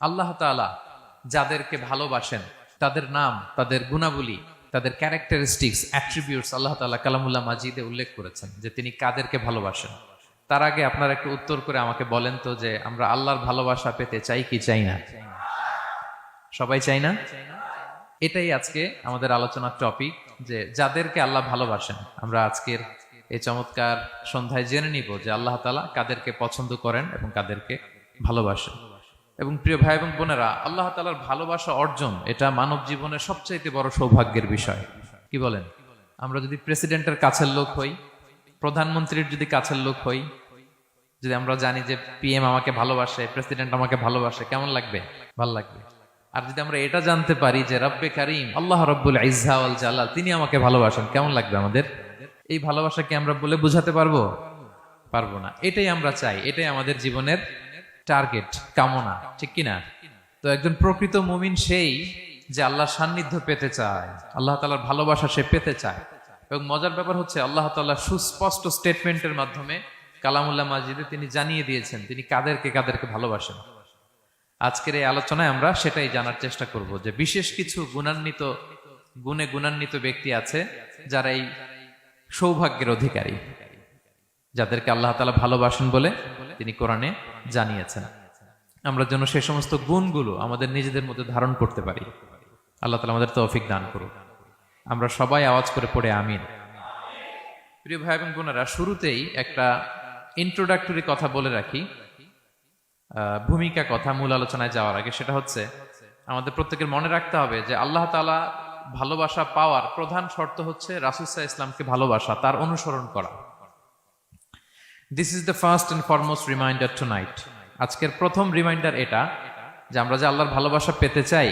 আল্লাহ তাআলা যাদেরকে ভালোবাসেন তাদের নাম, তাদের গুণাবলী, তাদের ক্যারেক্টারিস্টিক্স, অ্যাট্রিবিউটস আল্লাহ তাআলা কালামুল্লাহ মাজিদে উল্লেখ করেছেন যে তিনি কাদেরকে ভালোবাসেন। তার আগে আপনারা একটু উত্তর করে আমাকে বলেন তো যে আমরা আল্লাহর ভালোবাসা পেতে চাই কি চাই না? সবাই চাই না? এটাই আজকে আমাদের আলোচনার টপিক, যে যাদেরকে আল্লাহ ভালোবাসেন। আমরা আজকের এই চমৎকার সন্ধ্যায় জেনে নিব যে আল্লাহ তাআলা কাদেরকে পছন্দ করেন এবং কাদেরকে ভালোবাসেন। এবং প্রিয় ভাই এবং বোনেরা, আল্লাহ তাআলার ভালোবাসা অর্জন এটা মানব জীবনের সবচাইতে বড় সৌভাগ্যের বিষয়। কি বলেন? আমরা যদি প্রেসিডেন্টের কাছের লোক হই, প্রধানমন্ত্রীর যদি কাছের লোক হই, যদি আমরা জানি যে পিএম আমাকে ভালোবাসে, প্রেসিডেন্ট আমাকে ভালোবাসে, কেমন লাগবে? ভাল লাগবে। আর যদি আমরা এটা জানতে পারি যে রব্বে কারিম আল্লাহ রব্বুল ইজ্জা ওয়াল জালাল তিনি আমাকে ভালোবাসেন, কেমন লাগবে আমাদের? এই ভালোবাসাকে আমরা বলে বোঝাতে পারবো? পারবো না। এটাই আমরা চাই, এটাই আমাদের জীবনের টার্গেট, কামনা, ঠিক কিনা? তো একজন প্রকৃত মুমিন সেই যে আল্লাহর সান্নিধ্য পেতে চায়, আল্লাহ তাআলার ভালোবাসা সে পেতে চায়। এবং মজার ব্যাপার হচ্ছে আল্লাহ তাআলা সুস্পষ্ট স্টেটমেন্টের মাধ্যমে কালামুল্লাহ মাজিদে তিনি জানিয়ে দিয়েছেন তিনি কাদেরকে কাদেরকে ভালোবাসেন। আজকের এই আলোচনায় আমরা সেটাই জানার চেষ্টা করব যে বিশেষ কিছু গুণে গুণান্বিত ব্যক্তি আছে যারা এই সৌভাগ্যের অধিকারী, যাদেরকে আল্লাহ তাআলা ভালোবাসেন বলে তিনি কোরআনে জানিয়েছেন। আমরা যেন সেই সমস্ত গুণগুলো আমাদের নিজেদের মধ্যে ধারণ করতে পারি। আল্লাহ তাআলা আমাদের তৌফিক দান করুন। আমরা সবাই আওয়াজ করে পড়ে আমিন। প্রিয় ভাই এবং বোনেরা, শুরুতেই একটা ইন্ট্রোডাক্টরি কথা বলে রাখি, ভূমিকা কথা মূল আলোচনায় যাওয়ার আগে। সেটা হচ্ছে আমাদের প্রত্যেকের মনে রাখতে হবে যে আল্লাহ তাআলা ভালোবাসা পাওয়ার প্রধান শর্ত হচ্ছে রাসূল সাল্লাল্লাহু আলাইহি ওয়াসাল্লামকে ভালোবাসা, তার অনুসরণ করা। This is the first and foremost reminder tonight. আজকের প্রথম রিমাইন্ডার এটা যে আমরা যে আল্লাহর ভালোবাসা পেতে চাই,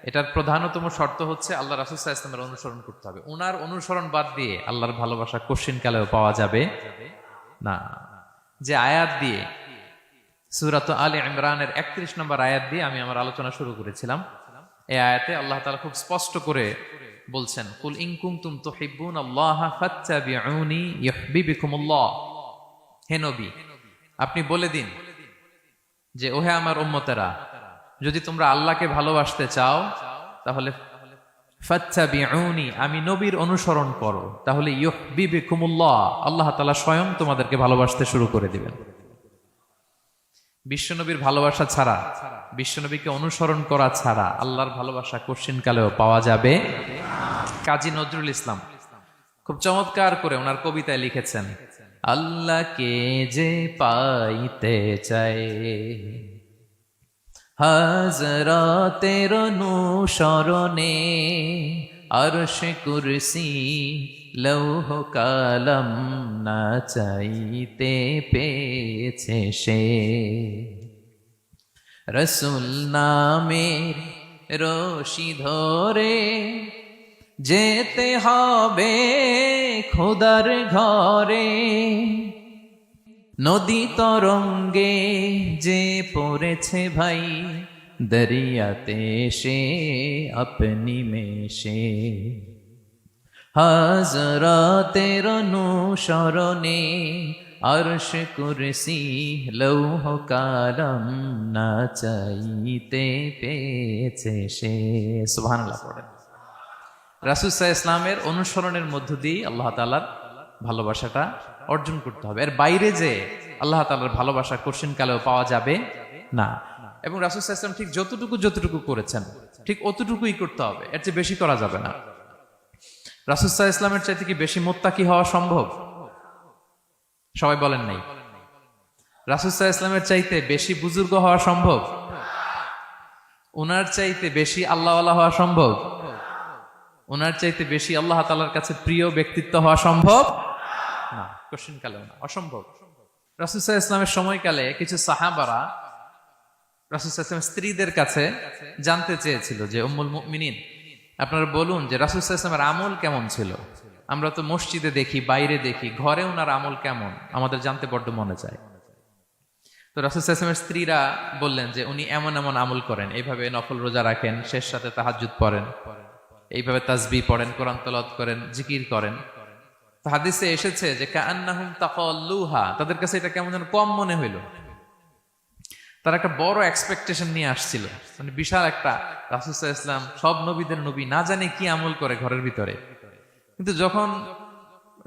এটার প্রধানতম শর্ত হচ্ছে আল্লাহ রাসূল সাল্লাল্লাহু আলাইহি ওয়াসাল্লামের অনুসরণ করতে হবে। ওনার অনুসরণ বাদ দিয়ে আল্লাহর ভালোবাসা কোশ্চিনকালেও পাওয়া যাবে না। যে আয়াত দিয়ে, সূরাত আলে ইমরানের 31 নম্বর আয়াত দিয়ে আমি আমার আলোচনা শুরু করেছিলাম, এই আয়াতে আল্লাহ তাআলা খুব স্পষ্ট করে বলছেন, কুল ইন কুনতুম তুহিব্বুনাল্লাহা ফাত্তাবিউনি ইউহিব্বুকুমুল্লাহ। হে নবী, আপনি বলে দিন যে ওহে আমার উম্মতেরা, যদি তোমরা আল্লাহকে ভালোবাসতে চাও তাহলে ফাত্তাবিউনি, আমি নবীর অনুসরণ করো, তাহলে ইউহিব্বুকুমুল্লাহ, আল্লাহ তাআলা স্বয়ং তোমাদেরকে ভালোবাসতে শুরু করে দিবেন। বিশ্বনবীর ভালোবাসা ছাড়া, বিশ্বনবীকে অনুসরণ করা ছাড়া আল্লাহর ভালোবাসা কোশ্চিনকালেও পাওয়া যাবে। কাজী নজরুল ইসলাম খুব চমৎকার করে ওনার কবিতায় লিখেছেন, আল্লাহকে যে পাইতে চায় হাজরাতের অনুসরণে, আরশ কুরসি লৌহ কালাম না চাইতে পেয়েছে সে, রসুল নামের রশি ধরে যেতে হবে খোদার ঘরে, নদী তরঙ্গে যে পড়েছে ভাই দরিয়াতে সে আপনি মেশে, হাজরাতের অনুসরণে আরশ কুরসি লৌহ কালাম না চাইতে পেয়েছে সে। সুবহানাল্লাহ পড়েন। রাসূল সাল্লাল্লাহু আলাইহি ওয়াসাল্লামের অনুসরণের মধ্য দিয়ে আল্লাহ তাআলার ভালোবাসাটা অর্জন করতে হবে। এর বাইরে যে আল্লাহ তাআলার ভালোবাসা কোশ্চিনকালেও পাওয়া যাবে না। এবং রাসূল সাল্লাল্লাহু আলাইহি ওয়াসাল্লাম ঠিক যতটুকু করেছেন ঠিক অতটুকুই করতে হবে, এর চেয়ে বেশি করা যাবে না। রাসূল সাল্লাল্লাহু আলাইহি ওয়াসাল্লামের চাইতে কি বেশি মুত্তাকি হওয়া সম্ভব? সবাই বলেন নাই। রাসূল সাল্লাল্লাহু আলাইহি ওয়াসাল্লামের চাইতে বেশি বুজুর্গ হওয়া সম্ভব? ওনার চাইতে বেশি আল্লাহওয়ালা হওয়া সম্ভব? ওনার চাইতে বেশি আল্লাহ তাআলার কাছে প্রিয় ব্যক্তিত্ব হওয়া সম্ভব না, কোশ্চিনকালেও না, অসম্ভব। রাসূল সাল্লাল্লাহু আলাইহি ওয়াসাল্লামের সময়কালে কিছু সাহাবারা রাসূল সাল্লাল্লাহু আলাইহি ওয়াসাল্লামের স্ত্রীদের কাছে জানতে চেয়েছিল যে উম্মুল মুমিনিন, আপনারা বলুন যে রাসূল সাল্লাল্লাহু আলাইহি ওয়াসাল্লামের আমল কেমন ছিল? আমরা তো মসজিদে দেখি, বাইরে দেখি, ঘরে ওনার আমল কেমন আমাদের জানতে বড্ড মনে চায়। তো রাসূল সাল্লাল্লাহু আলাইহি ওয়াসাল্লামের স্ত্রীরা বললেন যে উনি এমন এমন আমল করেন, এইভাবে নফল রোজা রাখেন, শেষ রাতে তাহাজ্জুদ পড়েন, এইভাবে তাসবিহ পড়েন, কোরআন তেলাওয়াত করেন, জিকির করেন। তো হাদিসে এসেছে যে কাআন্নাহুম তাকাল্লুহা, তাদের কাছে এটা কেমন যেন কম মনে হইল। তারা একটা বড় এক্সপেকটেশন নিয়ে আসছিল, মানে বিশাল একটা, রাসূল সাল্লাল্লাহু আলাইহি ওয়াসাল্লাম সব নবীদের নবী, না জানে কি আমল করে ঘরের ভিতরে। কিন্তু যখন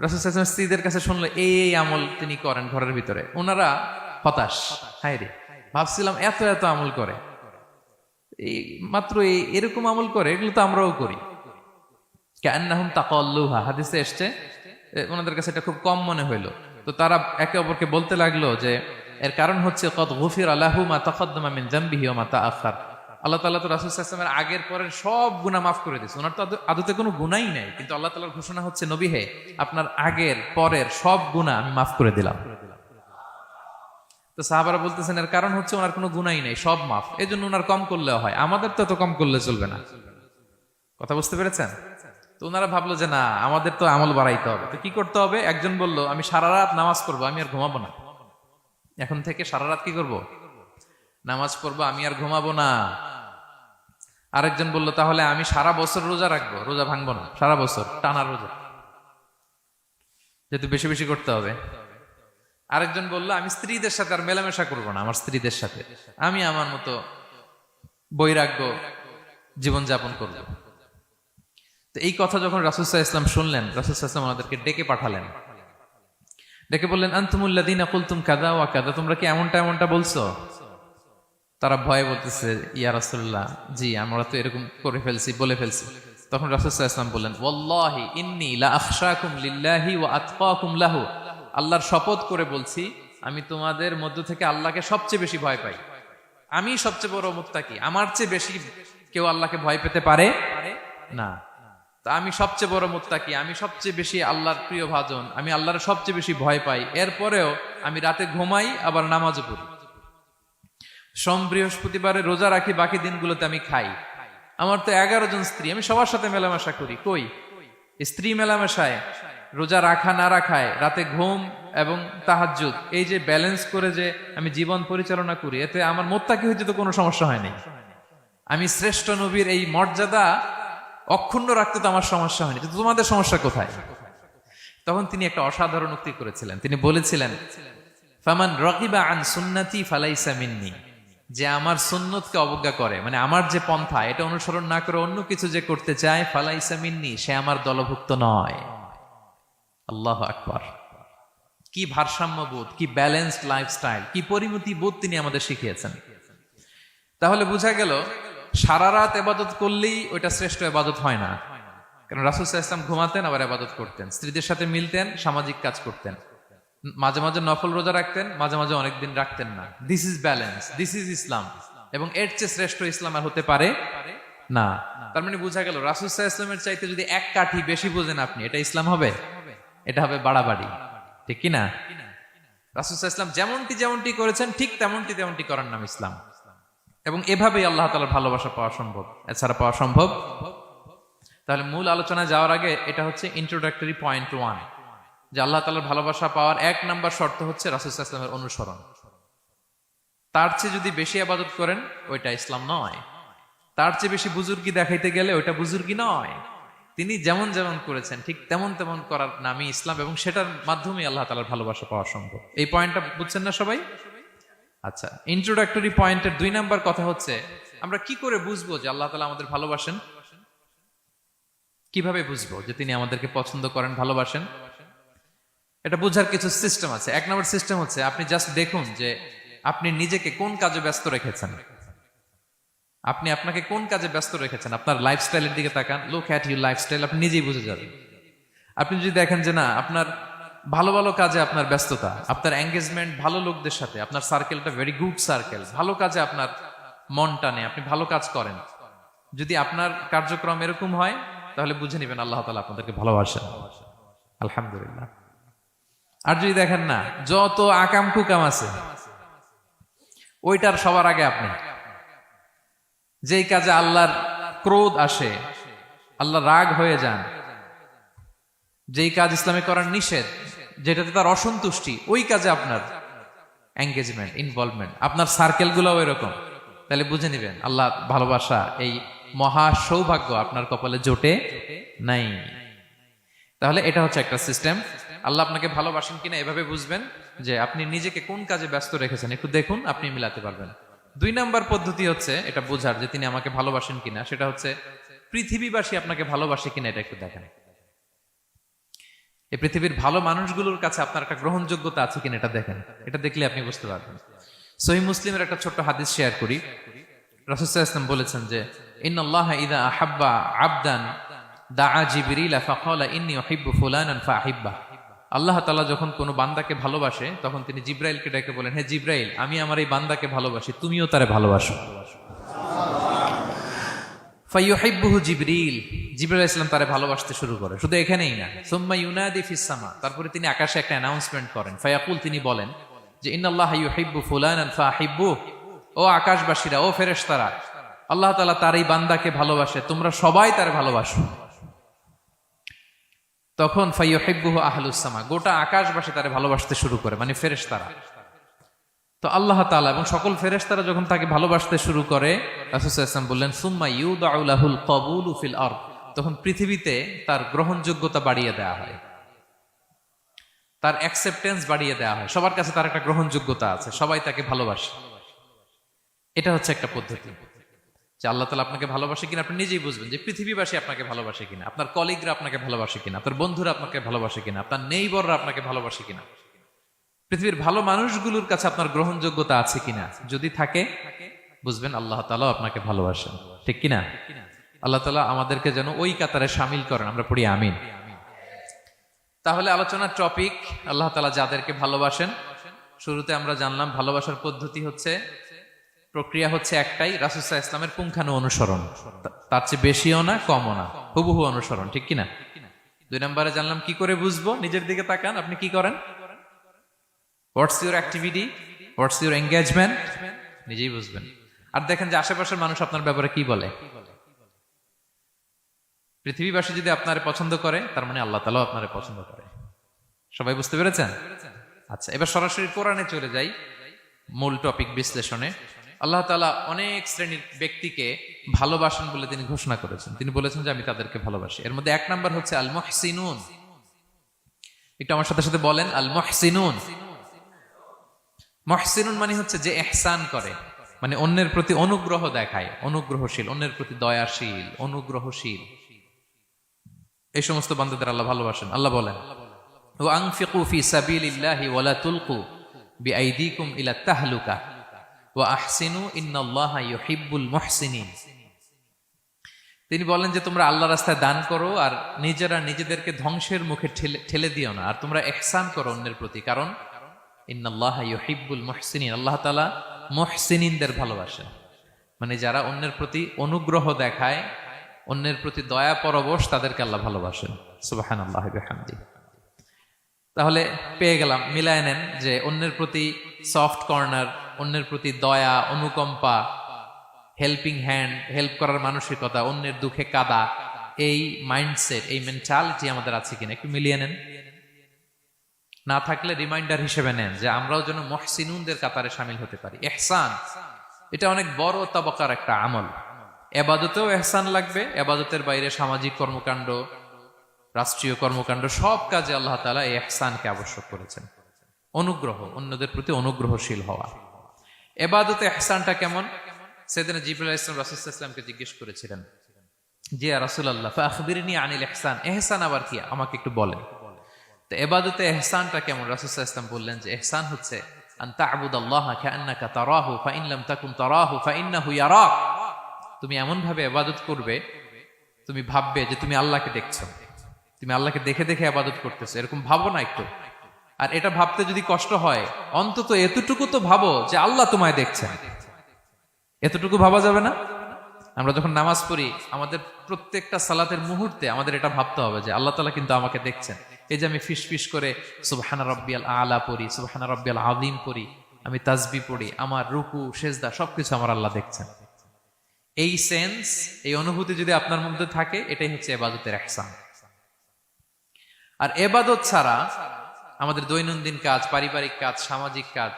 রাসূল সাল্লাল্লাহু আলাইহি ওয়াসাল্লাম স্ত্রীদের কাছে শুনলো এই এই আমল তিনি করেন ঘরের ভিতরে, ওনারা হতাশ। হায় রে, ভাবছিলাম এত এত আমল করে, এই মাত্র এরকম আমল করে, এগুলো তো আমরাও করি। কান্নাহুম তাকাল্লুহা, হাদিসে এসছে ওনাদের কাছে এটা খুব কম মনে হইলো। তো তারা একে অপরকে বলতে লাগলো যে এর কারণ হচ্ছে কদ গুফিরা লাহু মা তাকাদ্দামা মিন যামবিহি ওয়া মা তাআখার। আল্লাহ তাআলা তো রাসূল সাল্লাল্লাহু আলাইহি ওয়াসাল্লামের আগের পরের সব গুনাহ মাফ করে দিয়েছে। ওনার তো আদতে কোনো গুনাহই নাই, কিন্তু আল্লাহ তাআলার ঘোষণা হচ্ছে নবী হে, আপনার আগের পরের সব গুনাহ আমি মাফ করে দিলাম। তো সাহাবারা বলতেছেন এর কারণ হচ্ছে ওনার কোনো গুনাহই নাই, সব মাফ, এজন্য ওনার কম করলেও হয়, আমাদের তো এত কম করলে চলবে না। কথা বুঝতে পেরেছেন? তো ওনারা ভাবলো যে না, আমাদের তো আমল বাড়াইতে হবে। তো কি করতে হবে? একজন বলল আমি সারা রাত নামাজ পড়বো, আমি আর ঘুমাবো না। এখন থেকে সারা রাত কি করব? নামাজ পড়বো, আমি আর ঘুমাবো না। আরেকজন বলল তাহলে আমি সারা বছর রোজা রাখবো, রোজা ভাঙবো না, সারা বছর টানা রোজা, যেহেতু বেশি বেশি করতে হবে। আরেকজন বলল আমি স্ত্রীদের সাথে আর মেলামেশা করবো না, আমার স্ত্রীদের সাথে আমি আমার মতো বৈরাগ্য জীবনযাপন করবো। তো এই কথা যখন রাসূল সাল্লাল্লাহু আলাইহি ওয়াসাল্লাম শুনলেন, রাসূল সাল্লাল্লাহু আলাইহি ওয়াসাল্লাম ওনাদেরকে ডেকে পাঠালেন, ডেকে বললেন আনতুমুল্লাযীনা কুলতুম কাযা ওয়া কাযা, তোমরা কি এমনটা এমনটা বলছো? তারা ভয়ে বলতেছে ইয়া রাসূলুল্লাহ, জি আমরা তো এরকম করে ফেলছি, বলে ফেলছি। তখন রাসূল সাল্লাল্লাহু আলাইহি ওয়াসাল্লাম বললেন ওয়াল্লাহি ইন্নী লা আখশাকুম লিল্লাহি ওয়া আতকাকুম লাহু, আল্লাহর শপথ করে বলছি আমি তোমাদের মধ্য থেকে আল্লাহকে সবচেয়ে বেশি ভয় পাই, আমি সবচেয়ে বড় মুত্তাকি, আমার চেয়ে বেশি কেউ আল্লাহকে ভয় পেতে পারে না। তা আমি সবচেয়ে বড় মুত্তাকি, আমি সবচেয়ে বেশি আল্লাহর প্রিয় ভাজন, আমি আল্লাহর সবচেয়ে বেশি ভয় পাই, এরপরেও আমি রাতে ঘুমাই আবার নামাজও পড়ি, সোম বৃহস্পতিবারে রোজা রাখি, বাকি দিনগুলোতে আমি খাই, আমার তো 11 জন স্ত্রী, আমি সবার সাথে মেলামেশা করি, কই স্ত্রী মেলামেশায়, রোজা রাখা না রাখায়, রাতে ঘুম এবং তাহাজ্জুদ, এই যে ব্যালেন্স করে যে আমি জীবন পরিচালনা করি, এতে আমার মুত্তাকি হইতে তো কোনো সমস্যা হয়নি। আমি শ্রেষ্ঠ নবীর এই মর্যাদা অক্ষুণ্ণ রাখতে তো আমার সমস্যা হয়নি, কিন্তু তোমাদের সমস্যা কোথায়? তখন তিনি একটা অসাধারণ উক্তি করেছিলেন, তিনি বলেছিলেন ফামান রাগিবা আন সুন্নতি ফালাইসা মিন্নি, যে আমার সুন্নতকে অবজ্ঞা করে, মানে আমার যে পন্থা এটা অনুসরণ না করে অন্য কিছু যে করতে চায়, ফালাইসা মিন্নি, সে আমার দলভুক্ত নয়। আল্লাহু আকবার! কি ভারসাম্যবোধ, কি ব্যালেন্সড লাইফস্টাইল, কি পরিমিতি বোধ তিনি আমাদের শিখিয়েছেন। তাহলে বোঝা গেল সারা রাত ইবাদত করলেই ওইটা শ্রেষ্ঠ ইবাদত হয় না। কারণ রাসূল সাল্লাল্লাহু আলাইহি ওয়াসাল্লাম ঘুমাতেন আবার ইবাদত করতেন, স্ত্রীদের সাথে মিলতেন, সামাজিক কাজ করতেন, মাঝে মাঝে নফল রোজা রাখতেন, মাঝে মাঝে অনেকদিন রাখতেন না। This is balance, this is Islam. এবং এর চেয়ে শ্রেষ্ঠ ইসলাম আর হতে পারে না। তার মানে বোঝা গেল রাসূল সাল্লাল্লাহু আলাইহি ওয়াসাল্লামের চাইতে যদি এক কাঠি বেশি বোঝেন আপনি, এটা ইসলাম হবে? এটা হবে বাড়াবাড়ি, ঠিক কি না? রাসূল সাল্লাল্লাহু আলাইহি ওয়াসাল্লাম যেমনটি করেছেন ঠিক তেমনটি করার নাম ইসলাম। এবং এভাবেই আল্লাহ তাআলার ভালোবাসা পাওয়া সম্ভব, এছাড়া পাওয়া সম্ভব। তাহলে মূল আলোচনায় যাওয়ার আগে এটা হচ্ছে ইন্ট্রোডাক্টরি পয়েন্ট 1, যে আল্লাহ তাআলার ভালোবাসা পাওয়ার 1 নাম্বার শর্ত হচ্ছে রাসূল সাল্লাল্লাহু আলাইহি ওয়াসাল্লামের অনুসরণ। তার চেয়ে যদি বেশি ইবাদত করেন ওইটা ইসলাম নয়, তার চেয়ে বেশি বুজুর্গি দেখাইতে গেলে ওইটা বুজুর্গি নয়। তিনি যেমন যেমন করেছেন ঠিক তেমন তেমন করার নামই ইসলাম, এবং সেটার মাধ্যমে আল্লাহ তাআলার ভালোবাসা পাওয়া সম্ভব। এই পয়েন্টটা বুঝছেন না সবাই? আচ্ছা, ইন্ট্রোডাক্টরি পয়েন্টের 2 নাম্বার কথা হচ্ছে আমরা কি করে বুঝবো যে আল্লাহ তাআলা আমাদের ভালোবাসেন? কিভাবে বুঝবো যে তিনি আমাদেরকে পছন্দ করেন, ভালোবাসেন? এটা বোঝার কিছু সিস্টেম আছে। 1 নাম্বার সিস্টেম হচ্ছে আপনি জাস্ট দেখুন যে আপনি নিজেকে কোন কাজে ব্যস্ত রেখেছেন, আপনি আপনাকে কোন কাজে ব্যস্ত রেখেছেন। আপনার লাইফস্টাইলের দিকে তাকান, লুক অ্যাট ইউর লাইফস্টাইল, আপনি নিজেই বুঝে যাবেন। আপনি যদি দেখেন যে না, আপনার ভালো ভালো কাজে আপনার ব্যস্ততা, আপনার এঙ্গেজমেন্ট ভালো লোকদের সাথে, আপনার সার্কেলটা ভেরি গুড সার্কেল, ভালো কাজে আপনার মন টানে, আপনি ভালো কাজ করেন, যদি আপনার কার্যক্রম এরকম হয় তাহলে বুঝে নেবেন আল্লাহ তাআলা আপনাদেরকে ভালোবাসেন। আলহামদুলিল্লাহ। আর যদি দেখেন না, যত আকাম কুকাম আছে ওইটার সবার আগে আপনি, যেই কাজে আল্লাহর ক্রোধ আসে, আল্লাহ রাগ হয়ে যান, যেই কাজ ইসলামে করার নিষেধ, যেটাতে তার অসন্তুষ্টি, ওই কাজে আপনার এঙ্গেজমেন্ট, ইনভলভমেন্ট, আপনার সার্কেলগুলোও এরকম, তাহলে বুঝে নেবেন আল্লাহ ভালোবাসা, এই মহা সৌভাগ্য আপনার কপালে জোটে নাই। তাহলে এটা হচ্ছে একটা সিস্টেম। আল্লাহ আপনাকে ভালোবাসেন কিনা এভাবে বুঝবেন যে আপনি নিজেকে কোন কাজে ব্যস্ত রেখেছেন, একটু দেখুন, আপনি মিলাতে পারবেন। দুই নাম্বার পদ্ধতি হচ্ছে এটা বোঝার যে তিনি আমাকে ভালোবাসেন কিনা, সেটা হচ্ছে পৃথিবীবাসী আপনাকে ভালোবাসে কিনা এটা একটু দেখেন। এই পৃথিবীর ভালো মানুষগুলোর কাছে আপনার একটা গ্রহণযোগ্যতা আছে কিনা এটা দেখেন। এটা দেখলে আপনি বুঝতে পারবেন। সহিহ মুসলিমের একটা ছোট্ট হাদিস শেয়ার করি। রাসূল সাল্লাল্লাহু আলাইহি ওয়াসাল্লাম বলেছেন যে ইন্নাল্লাহা ইযা আহাব্বা আবদান দাআ জিবরিল ফাকালা ইন্নী উহিব্বু ফুলানান ফাআহিব্বা। আল্লাহ তাআলা যখন কোনো বান্দাকে ভালোবাসে তখন তিনি জিবরাইলকে ডেকে বলেন, হে জিবরাইল, আমি আমার এই বান্দাকে ভালোবাসি, তুমিও তারে ভালোবাসো। ফায়ুহিব্বুহু জিবরিল, জিবরাইল আলাইহিস সালাম তারে ভালোবাসতে শুরু করে। শুধু এখানেই না, সুম্মা ইউনাদি ফিস সামা, তারপরে তিনি আকাশে একটা অ্যানাউন্সমেন্ট করেন। ফায়াকুল, তিনি বলেন যে ইন্নাল্লাহা ইউহিব্বু ফুলানান ফাআহিব্বুহু, ও আকাশবাসীরা, ও ফেরেশতারা, আল্লাহ তাআলা তার এই বান্দাকে ভালোবাসে, তোমরা সবাই তারে ভালোবাসো। তখন ফায়ুহিব্বুহু আহলুস সামা, গোটা আকাশবাসী তারে ভালোবাসতে শুরু করে, মানে ফেরেশতারা। তো আল্লাহ তাআলা এবং সকল ফেরেশতারা যখন তাকে ভালোবাসতে শুরু করে, রাসূল সাল্লাল্লাহু আলাইহি ওয়াসাল্লাম বললেন সুম্মা ইউদাউ লাহুল কবুলু ফিল আরদ, তখন পৃথিবীতে তার গ্রহণযোগ্যতা বাড়িয়ে দেওয়া হয়, তার অ্যাকসেপ্টেন্স বাড়িয়ে দেওয়া হয়। সবার কাছে তার একটা গ্রহণযোগ্যতা আছে, সবাই তাকে ভালোবাসে। এটা হচ্ছে একটা পদ্ধতি যে আল্লাহ তাআলা আপনাকে ভালোবাসে কিনা আপনি নিজেই বুঝবেন, যে পৃথিবীবাসী আপনাকে ভালোবাসে কিনা, আপনার কলিগরা আপনাকে ভালোবাসে কিনা, আপনার বন্ধুরা আপনাকে ভালোবাসে কিনা, আপনার নেইবররা আপনাকে ভালোবাসে কিনা, পৃথিবীর ভালো মানুষগুলোর কাছে আপনার গ্রহণযোগ্যতা আছে কিনা। যদি থাকে বুঝবেন আল্লাহ তাআলা আপনাকে ভালোবাসেন, ঠিক কিনা? আল্লাহ তাআলা আমাদেরকে যেন ওই কাতারে শামিল করেন, আমরা পড়ি আমিন। তাহলে আলোচনার টপিক, আল্লাহ তাআলা যাদেরকে ভালোবাসেন। শুরুতে আমরা জানলাম ভালোবাসার পদ্ধতি হচ্ছে, প্রক্রিয়া হচ্ছে একটাই, রাসূল সাল্লাল্লাহু আলাইহি ওয়াসাল্লামের পুঙ্খানু অনুসরণ, তার চেয়ে বেশিও না কমও না, হুবহু অনুসরণ, ঠিক কিনা? দুই নম্বরে জানলাম কি করে বুঝবো, নিজের দিকে তাকান, আপনি কি করেন, what's your activity, what's your engagement, নিজেই বুঝবেন। আর দেখেন যে আশেপাশের মানুষ আপনার ব্যাপারে কি বলে। পৃথিবীবাসী যদি আপনার পছন্দ করে, তার মানে আল্লাহ তাআলাও আপনারে পছন্দ করে। সবাই বুঝতে পেরেছেন? আচ্ছা, এবার সরাসরি কোরআনে চলে যাই, মূল টপিক বিশ্লেষণে। আল্লাহ তাআলা অনেক শ্রেণীর ব্যক্তিকে ভালোবাসেন বলে তিনি ঘোষণা করেছেন। তিনি বলেছেন যে আমি তাদেরকে ভালোবাসি। এর মধ্যে এক নাম্বার হচ্ছে আল মুহসিনুন। একটু আমার সাথে সাথে বলেন, আল মুহসিনুন। মুহসিনুন মানে হচ্ছে যে ইহসান করে, মানে অন্যের প্রতি অনুগ্রহ দেখায়, অনুগ্রহশীল, অন্যের প্রতি দয়াশীল, অনুগ্রহশীল। এই সমস্ত বান্দাদের আল্লাহ ভালোবাসেন। আল্লাহ বলেন, ওয়া আনফিকু ফি সাবিলিল্লাহি ওয়া লা তুলকু বিআইদিকুম ইলা তাহলুকা ওয়া আহসিনু ইন্নাল্লাহা ইউহিব্বুল মুহসিনিন। তিনি বলেন যে তোমরা আল্লাহর রাস্তায় দান করো আর নিজেরা নিজেদেরকে ধ্বংসের মুখে ঠেলে দিও না, আর তোমরা ইহসান করো অন্যের প্রতি, কারণ ইন্নাল্লাহা ইউহিব্বুল মুহসিনিন, আল্লাহ তাআলা মুহসিনিনদের ভালোবাসেন, মানে যারা অন্যের প্রতি অনুগ্রহ দেখায়, অন্যের প্রতি দয়া পরবশ, তাদেরকে আল্লাহ ভালোবাসেন। সুবহানাল্লাহি ওয়া বিহামদিহি। তাহলে পেয়ে গেলাম, মিলায় নেন যে অন্যের প্রতি সফট কর্নার, অন্যের প্রতি দয়া, অনুকম্পা, হেল্পিং হ্যান্ড, হেল্প করার মানসিকতা, অন্যের দুঃখে কাদা, এই মাইন্ডসেট, এই মেন্টালিটি আমাদের আছে কিনা একটু মিলিয়ে নেন। না থাকলে রিমাইন্ডার হিসেবে নেন যে আমরাও যেন মুহসিনুনদের কাতারে শামিল হতে পারি। ইহসান এটা অনেক বড় তবকার একটা আমল। ইবাদতেও ইহসান লাগবে, ইবাদতের বাইরে সামাজিক কর্মকাণ্ড, রাষ্ট্রীয় কর্মকাণ্ড, সব কাজে আল্লাহ তাআলা এই ইহসানকে আবশ্যক করেছেন। অনুগ্রহ, অন্যদের প্রতি অনুগ্রহশীল হওয়া। ইবাদতে ইহসানটা কেমন? সাইয়েদনা জিবরাইল আলাইহিস সালাম রাসূল সাল্লাল্লাহু আলাইহি ওয়াসাল্লামকে জিজ্ঞেস করেছিলেন যে ইয়া রাসূলুল্লাহ ফাখবিরনি আনিল ইহসান, ইহসান আবার কি, আমাকে একটু বলেন। তো ইবাদতে ইহসানটা কেমন? রাসূল সাল্লাল্লাহু আলাইহি ওয়াসাল্লাম বললেন যে ইহসান হচ্ছে আন তা'বুদাল্লাহা কাআন্নাকা তারাহু ফাইন লাম তাকুন তারাহু ফাইন্নাহু ইয়ারাক। তুমি এমন ভাবে ইবাদত করবে, তুমি ভাববে যে তুমি আল্লাহকে দেখছো, তুমি আল্লাহকে দেখে দেখে ইবাদত করতেছো, এরকম ভাবো না একটু। আর এটা ভাবতে যদি কষ্ট হয়, অন্তত এতটুকু তো ভাবো যে আল্লাহ তোমায় দেখছেন। এতটুকু ভাবা যাবে না? আমরা যখন নামাজ পড়ি, আমাদের প্রত্যেকটা সালাতের মুহূর্তে আমাদের এটা ভাবতে হবে যে আল্লাহ তাআলা কিন্তু আমাকে দেখছেন। এই যে আমি ফিস ফিস করে সুবহানা রাব্বিয়াল আলা পড়ি, সুবহানা রাব্বিয়াল আযীম পড়ি, আমি তাসবিহ পড়ি, আমার রুকু সেজদা সবকিছু আমার আল্লাহ দেখছেন। এই সেন্স, এই অনুভূতি যদি আপনার মধ্যে থাকে, এটাই হচ্ছে ইবাদতের ইহসান। আর ইবাদত ছাড়া আমাদের দৈনন্দিন কাজ, পারিবারিক কাজ, সামাজিক কাজ,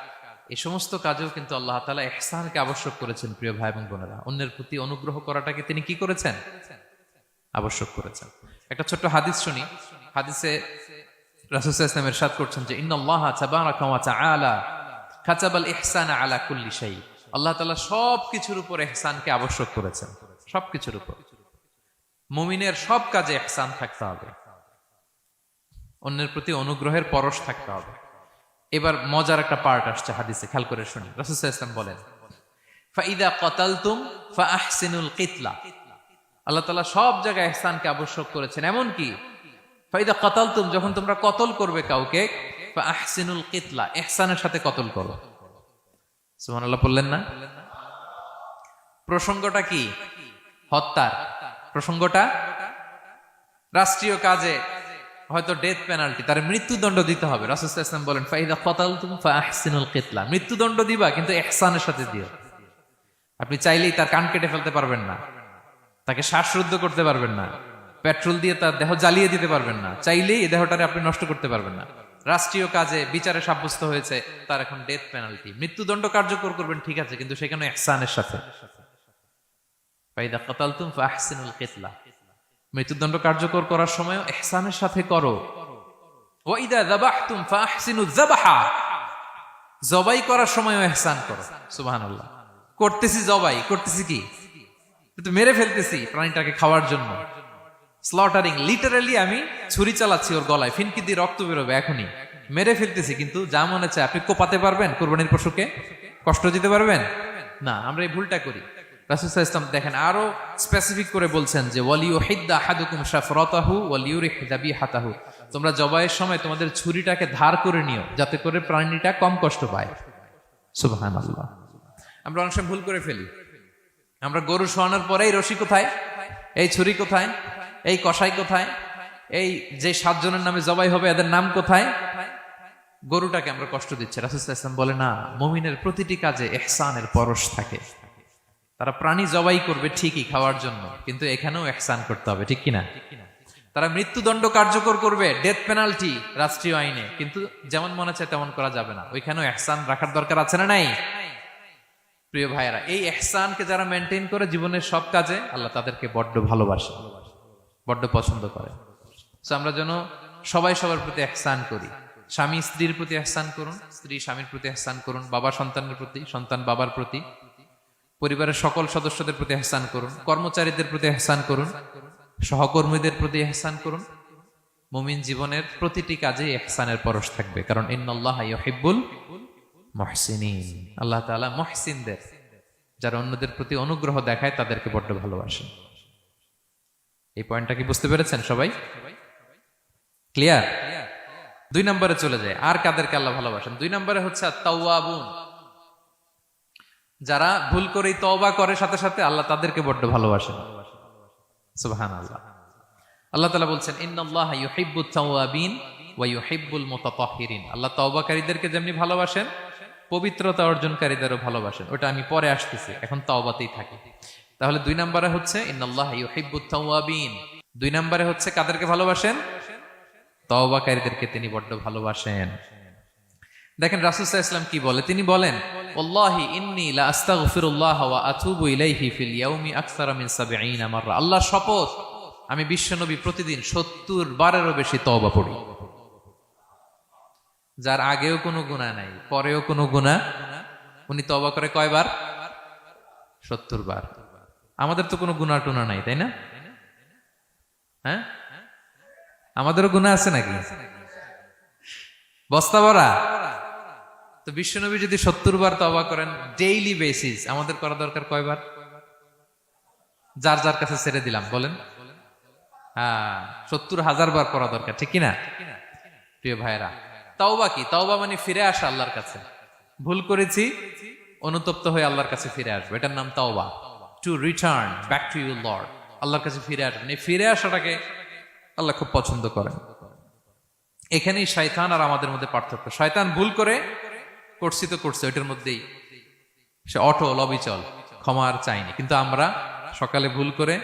এই সমস্ত কাজেও কিন্তু আল্লাহ তাআলা ইহসানকে আবশ্যক করেছেন। প্রিয় ভাই এবং বোনেরা, অন্যের প্রতি অনুগ্রহ করাটাকে তিনি কি করেছেন? আবশ্যক করেছেন। একটা ছোট্ট হাদিস শুনি। হাদিসে রাসূল সাল্লাল্লাহু আলাইহি ওয়াসাল্লাম ইরশাদ করছেন যে ইন্নাল্লাহা তাবারাকা ওয়া তাআলা কাতাবাল ইহসানা আলা কুল্লি শাই। আল্লাহ তাআলা সবকিছুর উপর ইহসানকে আবশ্যক করেছেন, সবকিছুর উপর। মুমিনের সব কাজে ইহসান থাকতে হবে, অন্যের প্রতি অনুগ্রহের পরশ থাকতে হবে। এবার মজার একটা পার্ট আসছে হাদিসে, খেয়াল করে শুনি। রাসূল সাল্লাল্লাহু আলাইহি ওয়াসাল্লাম বলেন, ফাইদা কাতালতুম ফাআহসিনুল কিতলা। আল্লাহ তাআলা সব জায়গায় ইহসানকে আবশ্যক করেছেন, এমন কি ফাইদা কাতালতুম, যখন তোমরা কতল করবে কাউকে, ফাআহসিনুল কিতলা, ইহসানের সাথে কতল করো। সুবহানাল্লাহ বললেন না? প্রসঙ্গটা কি? হত্যার প্রসঙ্গটা। রাষ্ট্রীয় কাজে হয়তো ডেথ পেনাল্টি, তার মৃত্যুদণ্ড দিতে হবে। রাসূল সাল্লাল্লাহু আলাইহি ওয়াসাল্লাম বলেন, ফাইদা কাতালতুম ফাআহসিনুল কিতলা, মৃত্যুদণ্ড দিবা কিন্তু ইহসানের সাথে দিও। আপনি চাইলেই তার কান কেটে ফেলতে পারবেন না, তাকে শ্বাসরুদ্ধ করতে পারবেন না, পেট্রোল দিয়ে তার দেহ জ্বালিয়ে দিতে পারবেন না, চাইলেই এই দেহটারে আপনি নষ্ট করতে পারবেন না। রাষ্ট্রীয় কাজে বিচারে সাব্যস্ত হয়েছে তার এখন ডেথ পেনাল্টি, মৃত্যুদণ্ড কার্যকর করবেন, ঠিক আছে, কিন্তু সেখানে ইহসানের সাথে। ফাইদা কাতালতুম ফাআহসিনুল কিতলা, মৃত্যুদণ্ড কার্যকর করার সময় ইহসানের সাথে করো। ওয়া ইদা যাবাহতুম ফাআহসিনুয যাবাহা, জবাই করার সময়ও ইহসান করো। সুবহানাল্লাহ। করতেছি জবাই, করতেছি কি, কিন্তু মেরে ফেলতেছি প্রাণীটাকে খাওয়ার জন্য। স্লটারিং, লিটারালি আমি ছুরি চালাচ্ছি ওর গলায়, ফিনকি দিয়ে রক্ত বেরোবে এখনই, মেরে ফেলতেছি। কিন্তু যা মনে চায় আপনি কোপাতে পারবেন কুরবানির পশুকে? কষ্ট দিতে পারবেন না। আমরা এই ভুলটা করি। রাসূল সাল্লাল্লাহু আলাইহি ওয়াসাল্লাম দেখেন আরো স্পেসিফিক করে বলছেন যে ওয়ালিউহিদ্দা আহাদুকুম শাফরাতাহু ওয়ালিউরিহ যাবিহাতাহু, তোমরা জবাইয়ের সময় তোমাদের ছুরিটাকে ধার করে নিও, যাতে করে প্রাণীটা কম কষ্ট পায়। সুবহানাল্লাহ। আমরা অনেক সময় ভুল করে ফেলি। আমরা গরু শোয়ানোর পরে এই রশি কোথায়, এই ছুরি কোথায়, এই কষাই কোথায়, এই যে 7 জনের নামে জবাই হবে এদের নাম কোথায়, গরুটাকে আমরা কষ্ট দিচ্ছি। রাসূল সাল্লাল্লাহু আলাইহি ওয়াসাল্লাম বলে না, মুমিনের প্রতিটি কাজে ইহসানের পরশ থাকে। তারা প্রাণী জবাই করবে ঠিকই খাওয়ার জন্য, কিন্তু এখানেও ইহসান করতে হবে, ঠিক কিনা? তারা মৃত্যুদণ্ড কার্যকর করবে, ডেথ পেনাল্টি রাষ্ট্রীয় আইনে, কিন্তু যেমন মনে চায় তেমন করা যাবে না। ওইখানেও ইহসান রাখার দরকার আছে না নাই? প্রিয় ভাইয়েরা, এই ইহসানকে যারা মেনটেন করে জীবনের সব কাজে, আল্লাহ তাদেরকে বড্ড ভালোবাসে, বড্ড পছন্দ করে। সো আমরা যেন সবাই সবার প্রতি ইহসান করি। স্বামী স্ত্রীর প্রতি ইহসান করুন, স্ত্রী স্বামীর প্রতি ইহসান করুন, বাবা সন্তানের প্রতি, সন্তান বাবার প্রতি, পরিবারের সকল সদস্যদের প্রতি ইহসান করুন, কর্মচারীদের প্রতি ইহসান করুন, সহকর্মীদের প্রতি ইহসান করুন। মুমিন জীবনের প্রতিটি কাজে ইহসানের পরশ থাকবে, কারণ ইন্নাল্লাহা ইউহিব্বুল মুহসিনিন, আল্লাহ তাআলা মুহসিনদের, যারা অন্যদের প্রতি অনুগ্রহ দেখায় তাদেরকে বড্ড ভালোবাসেন। এই পয়েন্টটা কি বুঝতে পেরেছেন সবাই? ক্লিয়ার? 2 নম্বরে চলে যায়, আর কাদেরকে আল্লাহ ভালোবাসেন। 2 নম্বরে হচ্ছে আত-তাওয়াবুন, যারা ভুল করেই তওবা করে সাথে সাথে, আল্লাহ তাদেরকে বড্ড ভালোবাসেন। সুবহানাল্লাহ। আল্লাহ তাআলা বলছেন ইন্নাল্লাহা ইউহিব্বুত তাওয়াবিন ওয়া ইউহিব্বুল মুতাতাহহিরিন, আল্লাহ তওবাকারীদেরকে যেমনি ভালোবাসেন, পবিত্রতা অর্জনকারীদেরও ভালোবাসেন। ওটা আমি পরে আসতেছি, এখন তওবাতেই থাকি। তাহলে 2 নম্বরে হচ্ছে ইন্নাল্লাহা ইউহিব্বুত তাওয়াবিন, 2 নম্বরে হচ্ছে কাদেরকে ভালোবাসেন? তওবাকারীদেরকে তিনি বড্ড ভালোবাসেন। দেখেন রাসূল সাল্লাল্লাহু আলাইহি ওয়াসাল্লাম কি বলে, তিনি বলেন ওয়াল্লাহি ইন্নী লা আস্তাগফিরুল্লাহ ওয়া আতুবু ইলাইহি ফিল ইয়াউমি আকসারা মিন 70 মাররা, আল্লাহর শপথ আমি বিশ্বনবী প্রতিদিন 70 বারেরও বেশি তওবা পড়ি। যার আগেও কোনো গুনাহ নাই, পরেও কোনো গুনাহ, উনি তওবা করে কয়বার? 70 বার। আমাদের তো কোনো গুনাহ টুনা নাই, তাই না? হ্যাঁ, আমাদেরও গুনাহ আছে নাকি? বস্তা ভরা। তো বিশ্বনবী যদি 70 বার তওবা করেন ডেইলি বেসিস, আমাদের করা দরকার কয়বার? যার যার কাছে ছেড়ে দিলাম, বলেন। 70,000 বার করা দরকার, ঠিক কিনা? প্রিয় ভাইরা, তাওবা কি? তাওবা মানে ফিরে আসা আল্লাহর কাছে। ভুল করেছি, অনুতপ্ত হয়ে আল্লাহর কাছে ফিরে আসবো, এটার নাম তাওবা। To return back to your Lord, আল্লাহর কাছে ফিরে আসবেন। এই ফিরে আসাটাকে আল্লাহ খুব পছন্দ করেন। এখানেই শয়তান আর আমাদের মধ্যে পার্থক্য। শয়তান ভুল করে করছি তো করছে, ওইটার মধ্যেই সে অটল অবিচল, ক্ষমা আর চাইনি। কিন্তু আমরা সকালে ভুল করে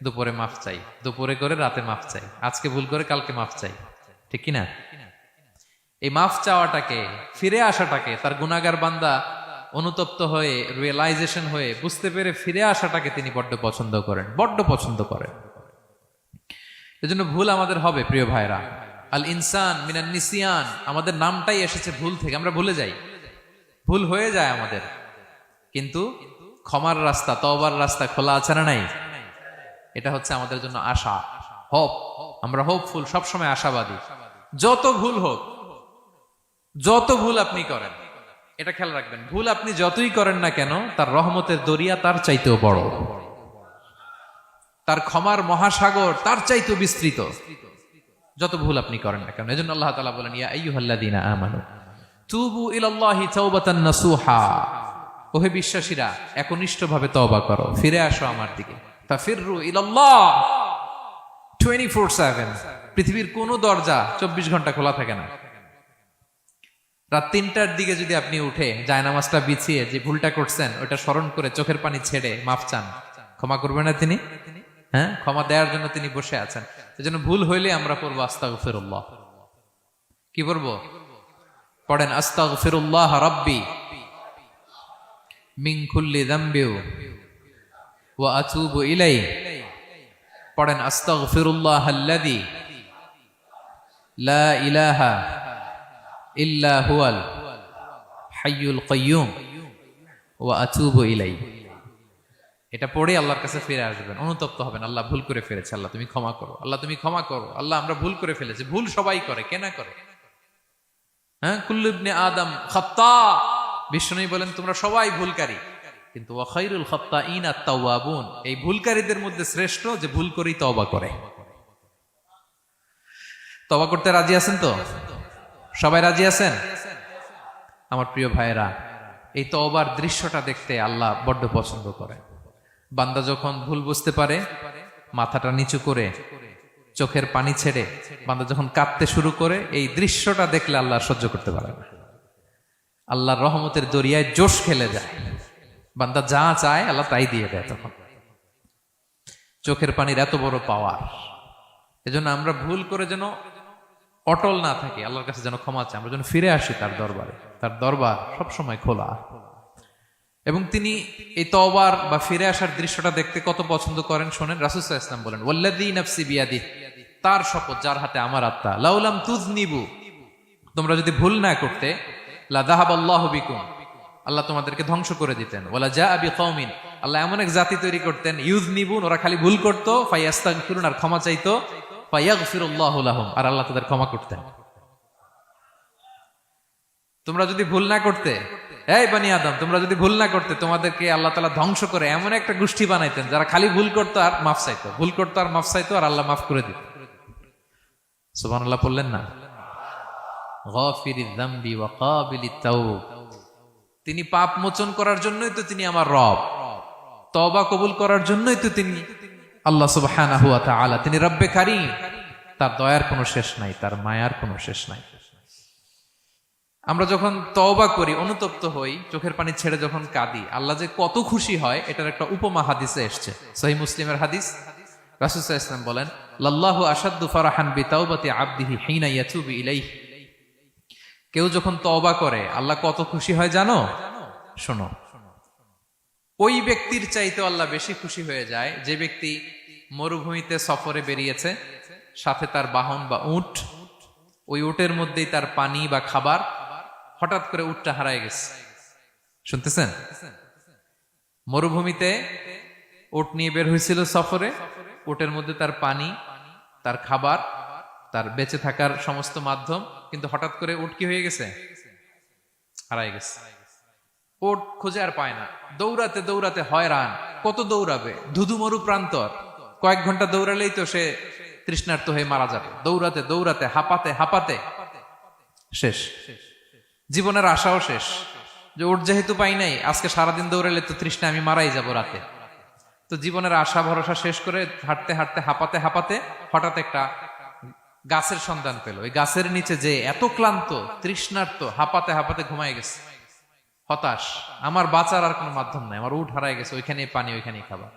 দুপুরে মাফ চাই, দুপুরে করে রাতে মাফ চাই, আজকে ভুল করে কালকে মাফ চাই, ঠিক কিনা? এই মাফ চাওয়াটাকে, ফিরে আসাটাকে, তার গুনাহগার বান্দা অনুতপ্ত হয়ে, রিয়েলাইজেশন হয়ে, বুঝতে পেরে ফিরে আসাটাকে তিনি বড্ড পছন্দ করেন, বড্ড পছন্দ করেন। এজন্য ভুল আমাদের হবে প্রিয় ভাইরা। আল ইনসান মিনান নিসিয়ান, আমাদের নামটাই এসেছে ভুল থেকে, আমরা ভুলে যাই, ভুল হয়ে যায় আমাদের। কিন্তু ক্ষমার রাস্তা, তওবার রাস্তা খোলা আছে না নাই? এটা হচ্ছে আমাদের জন্য আশা, হোপ। আমরা হোপফুল, সবসময় আশাবাদী। যত ভুল হোক, যত ভুল আপনি করেন, এটা খেয়াল রাখবেন, ভুল আপনি যতই করেন না কেন, তার রহমতের দরিয়া তার চাইতেও বড়, তার ক্ষমার মহাসাগর তার চাইতেও বিস্তৃত, যত ভুল আপনি করেন না কেন। এজন্য আল্লাহ তাআলা বলেন, ইয়া আইয়ুহাল্লাযীনা আমানু তুবু ইলাল্লাহি তাওবাতান নাসুহা, ওহে বিশ্বাসীরা একনিষ্ঠভাবে তওবা করো, ফিরে আসো আমার দিকে। তাফিররু ইলাল্লাহ 24/7। পৃথিবীর কোনো দরজা 24 ঘন্টা খোলা থাকে না। রাত 3টার দিকে যদি আপনি উঠে জায়নামাজটা বিছিয়ে যে ভুলটা করছেন ওটা স্মরণ করে চোখের পানি ছেড়ে মাফ চান, ক্ষমা করবেন না তিনি? হ্যাঁ, ক্ষমা দেওয়ার জন্য তিনি বসে আছেন। সেজন্য ভুল হইলে আমরা পড়বো আস্তাগফিরুল্লাহ। কি পড়বো? পড়েন, আস্তাগফিরুল্লাহ রাব্বি মিন কুল্লি যামবি ওয়া আতুবু ইলাইহি। পড়েন, আস্তাগফিরুল্লাহাল্লাযী লা ইলাহা ইল্লা হুয়াল হাইয়ুল কাইয়্যুম ওয়া আতুবু ইলাইহি। এটা পড়ে আল্লাহর কাছে ফিরে আসবেন, অনুতপ্ত হবেন, আল্লাহ ভুল করে ফেলেছে, আল্লাহ তুমি ক্ষমা করো, আল্লাহ তুমি ক্ষমা করো, আল্লাহ আমরা ভুল করে ফেলেছি। ভুল সবাই করে, কে না করে? হ্যাঁ, কুল্লু ইবনে আদম খাত্তা। বিষ্ণু বলেন তোমরা সবাই ভুলকারী, কিন্তু ওয়া খায়রুল খাত্তাইন আত-তাওয়াবুন, এই ভুলকারীদের মধ্যে শ্রেষ্ঠ যে ভুল করেই তওবা করে। তওবা করতে রাজি আছেন তো? সবাই রাজি আছেন? আমার প্রিয় ভাইয়েরা, এই তওবার দৃশ্যটা দেখতে আল্লাহ বড্ড পছন্দ করে। বান্দা যখন ভুল বুঝতে পারে, মাথাটা নিচু করে চোখের পানি ছেড়ে বান্দা যখন কাঁদতে শুরু করে, এই দৃশ্যটা দেখলে আল্লাহ সহ্য করতে পারে না। আল্লাহর রহমতের দরিয়ায় জোশ খেলে যায়, বান্দা যা চায় আল্লাহ তাই দিয়ে দেয়। তখন চোখের পানির এত বড় পাওয়ার। এজন্য আমরা ভুল করে যেন অটল না থাকি, আল্লাহর কাছে যেন ক্ষমা চাই, আমরা যেন ফিরে আসি তার দরবারে। তার দরবার সবসময় খোলা। এবং তিনি এই তওবার বা ফিরে আসার দৃশ্যটা দেখতে কত পছন্দ করেন শোনেন। রাসূল সাল্লাল্লাহু আলাইহি ওয়াসাল্লাম বলেন, ওয়াল্লাযী নাফসি বিয়াদিহি, তার শপথ যার হাতে আমার আত্মা, লাউলাম তুযনিবু, তোমরা যদি ভুল না করতে, লা যাহাবাল্লাহু বিকুম, আল্লাহ তোমাদেরকে ধ্বংস করে দিতেন। ওয়ালা জাআ বিকওমিন, আল্লাহ এমন এক জাতি তৈরি করতেন, ইউযনিবুন, ওরা খালি ভুল করত, ফায়াস্তাগফিরুন, আর ক্ষমা চাইতো, ফায়াগফিরুল্লাহু লাহুম, আর আল্লাহ তাদের ক্ষমা করতেন। তোমরা যদি ভুল না করতে, এই বনি আদম, তোমরা যদি ভুল না করতে, তোমাদেরকে আল্লাহ তাআলা ধ্বংস করে এমন একটা গোষ্ঠী বানাইতেন যারা খালি ভুল করতো আর মাফ চাইতো, ভুল করতো আর মাফ চাইতো, আর আল্লাহ মাফ করে দিত। সুবহানাল্লাহ পড়লেন না? গাফিরিয যামবি ওয়া কাবিলিত তাওব, তিনি পাপ মোচন করার জন্যই তো তিনি আমার রব, তওবা কবুল করার জন্যই তো তিনি আল্লাহ সুবহানাহু ওয়া তাআলা, তিনি রব্বে কারীম। তার দয়ার কোনো শেষ নাই, তার মায়ার কোনো শেষ নাই। আমরা যখন তওবা করি, অনুতপ্ত হই, চোখের পানি ছেড়ে যখন কাঁদি, আল্লাহ যে কত খুশি হয় এটার একটা উপমা হাদিসে এসেছে, সহিহ মুসলিমের হাদিস। রাসূল সাল্লাল্লাহু আলাইহি ওয়াসাল্লাম বলেন, লাল্লাহু আশাদ্দু ফারাহান বিতাওবাতি আবদিহি হিনা ইয়াতুবু ইলাইহি, কেউ যখন তওবা করে আল্লাহ কত খুশি হয় জানো? শোনো, ওই ব্যক্তির চাইতে আল্লাহ বেশি খুশি হয়ে যায় যে ব্যক্তি মরুভূমিতে সফরে বেরিয়েছে, সাথে তার বাহন বা উট, ওই উটের মধ্যেই তার পানি বা খাবার, হঠাৎ করে উটটা হারায় গেছে। শুনতেছেন? মরুভূমিতে উট নিয়ে বের হয়েছিল সফরে, উটের মধ্যে তার পানি, তার খাবার, তার বেঁচে থাকার সমস্ত মাধ্যম, কিন্তু হঠাৎ করে উট কি হয়ে গেছে? হারায় গেছে। উট খুঁজে আর পায় না, দৌড়াতে দৌড়াতে হয়রান। কত দৌড়াবে? ধুধু মরু প্রান্তর, কয়েক ঘন্টা দৌড়ালেই তো সে তৃষ্ণার্ত হয়ে মারা যাবে। দৌড়াতে দৌড়াতে হাঁপাতে হাঁপাতে শেষ, জীবনের আশাও শেষ, যে উট যেহেতু পাই নাই, আজকে সারাদিন দৌড়ালে তো তৃষ্ণা আমি মারাই যাব রাতে। তো জীবনের আশা ভরসা শেষ করে হাঁটতে হাঁটতে হাঁপাতে হাঁপাতে হঠাৎ একটা গাছের সন্ধান পেল। ওই গাছের নিচে যে এত ক্লান্ত, তৃষ্ণার্ত, হাঁপাতে হাঁপাতে ঘুমায় গেছে, হতাশ, আমার বাঁচার আর কোনো মাধ্যম নাই, আমার উট হারায় গেছে, ওইখানে পানি, ওইখানে খাবার।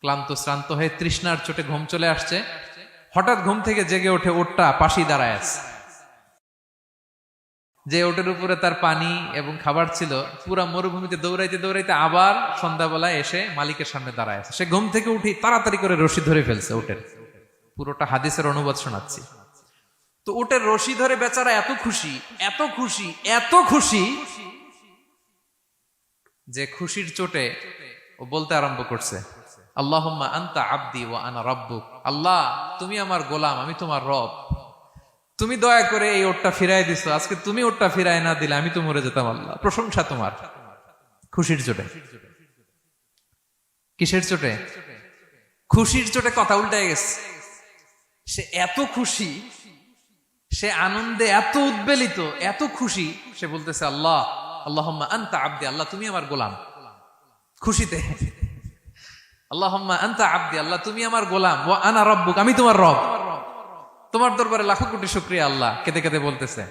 ক্লান্ত শ্রান্ত হয়ে তৃষ্ণার চোটে ঘুম চলে আসছে। হঠাৎ ঘুম থেকে জেগে ওঠে, উটটা পাশি দাঁড়ায় আছে। যে ওটের উপরে তার পানি এবং খাবার ছিল, পুরা মরুভূমিতে দৌড়াইতে দৌড়াইতে আবার সন্ধ্যাবেলায় এসে মালিকের সামনে দাঁড়ায় আছে। সে ঘুম থেকে উঠি তাড়াতাড়ি করে রশি ধরে ফেলছে উটের। পুরোটা হাদিসের অনুবাদ শোনাচ্ছি। তো উটের রশি ধরে বেচারা এত খুশি, এত খুশি, এত খুশি, যে খুশির চোটে ও বলতে আরম্ভ করছে, আল্লাহুম্মা আনতা আবদি ওয়া আনা রাব্বুক, আল্লাহ তুমি আমার গোলাম, আমি তোমার রব। তুমি দয়া করে এই ওটটা ফিরাই দিছো, আজকে তুমি ওটটা ফিরাই না দিলে আমি তো মরে যেতাম। আল্লাহ প্রশংসা তোমার। খুশির চোটে। কিসের চোটে? খুশির চোটে কথা উল্টায় গেছে। সে এত খুশি, সে আনন্দে এত উদ্বেলিত, এত খুশি, সে বলতেছে আল্লাহ আল্লাহুম্মা আনতা আবদি, আল্লাহ তুমি আমার গোলাম। খুশিতে আল্লাহুম্মা আনতা আবদি, আল্লাহ তুমি আমার গোলাম, ওয়া আনা রাব্বুক, আমি তোমার রব। তোমার দরবারে লাখো কোটি শুকরিয়া। আল্লাহ কেঁদে কেঁদে বলতেছে।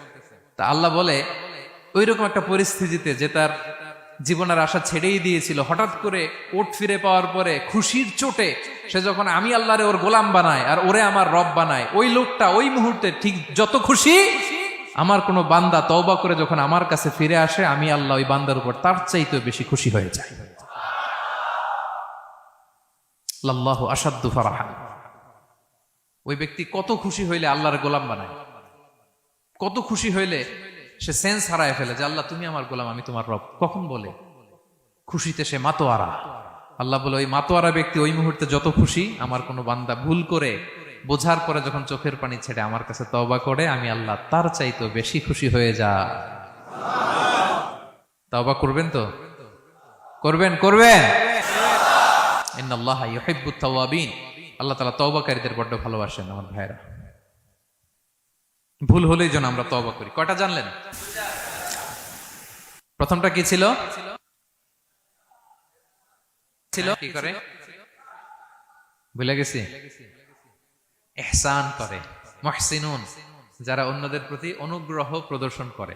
তা আল্লাহ বলে, ওইরকম একটা পরিস্থিতিতে যে তার জীবনের আশা ছেড়েই দিয়েছিল, হঠাৎ করে ওট ফিরে পাওয়ার পরে খুশির চোটে সে যখন আমি আল্লাহরে ওর গোলাম বানায় আর ওরে আমার রব বানায়, ওই লোকটা ওই মুহূর্তে ঠিক যত খুশি, আমার কোনো বান্দা তওবা করে যখন আমার কাছে ফিরে আসে, আমি আল্লাহ ওই বান্দার উপর তার চাইতে বেশি খুশি হয়ে যায়। আল্লাহু আশাদ্দু ফারাহান। ওই ব্যক্তি কত খুশি হইলে আল্লাহর গোলাম বানায়, কত খুশি হইলে সে সেন্স হারায় ফেলে যে আল্লাহ তুমি আমার গোলাম, আমি তোমার রব। কখন বলে? খুশিতে সে মাতোয়ারা। আল্লাহ বলে, ওই মাতোয়ারা ব্যক্তি ওই মুহূর্তে যত খুশি, আমার কোনো বান্দা ভুল করে বোঝার পরে যখন চোখের পানি ছেড়ে আমার কাছে তওবা করে, আমি আল্লাহ তার চাইতে বেশি খুশি হয়ে যা। তওবা করবেন তো? করবেন করবেন। ইন্নাল্লাহা ইউহিব্বুত তাওয়াবিন। আল্লাহ তাআলা তওবাকারীদের বড্ড ভালোবাসেন। আমার ভাইরা, ভুল হলেই যেন আমরা তওবা করি। কয়টা জানলেন? প্রথমটা কি ছিল? কি করে? ভুলে গেছি। ইহসান করে, মুহসিনুন, যারা অন্যদের প্রতি অনুগ্রহ প্রদর্শন করে।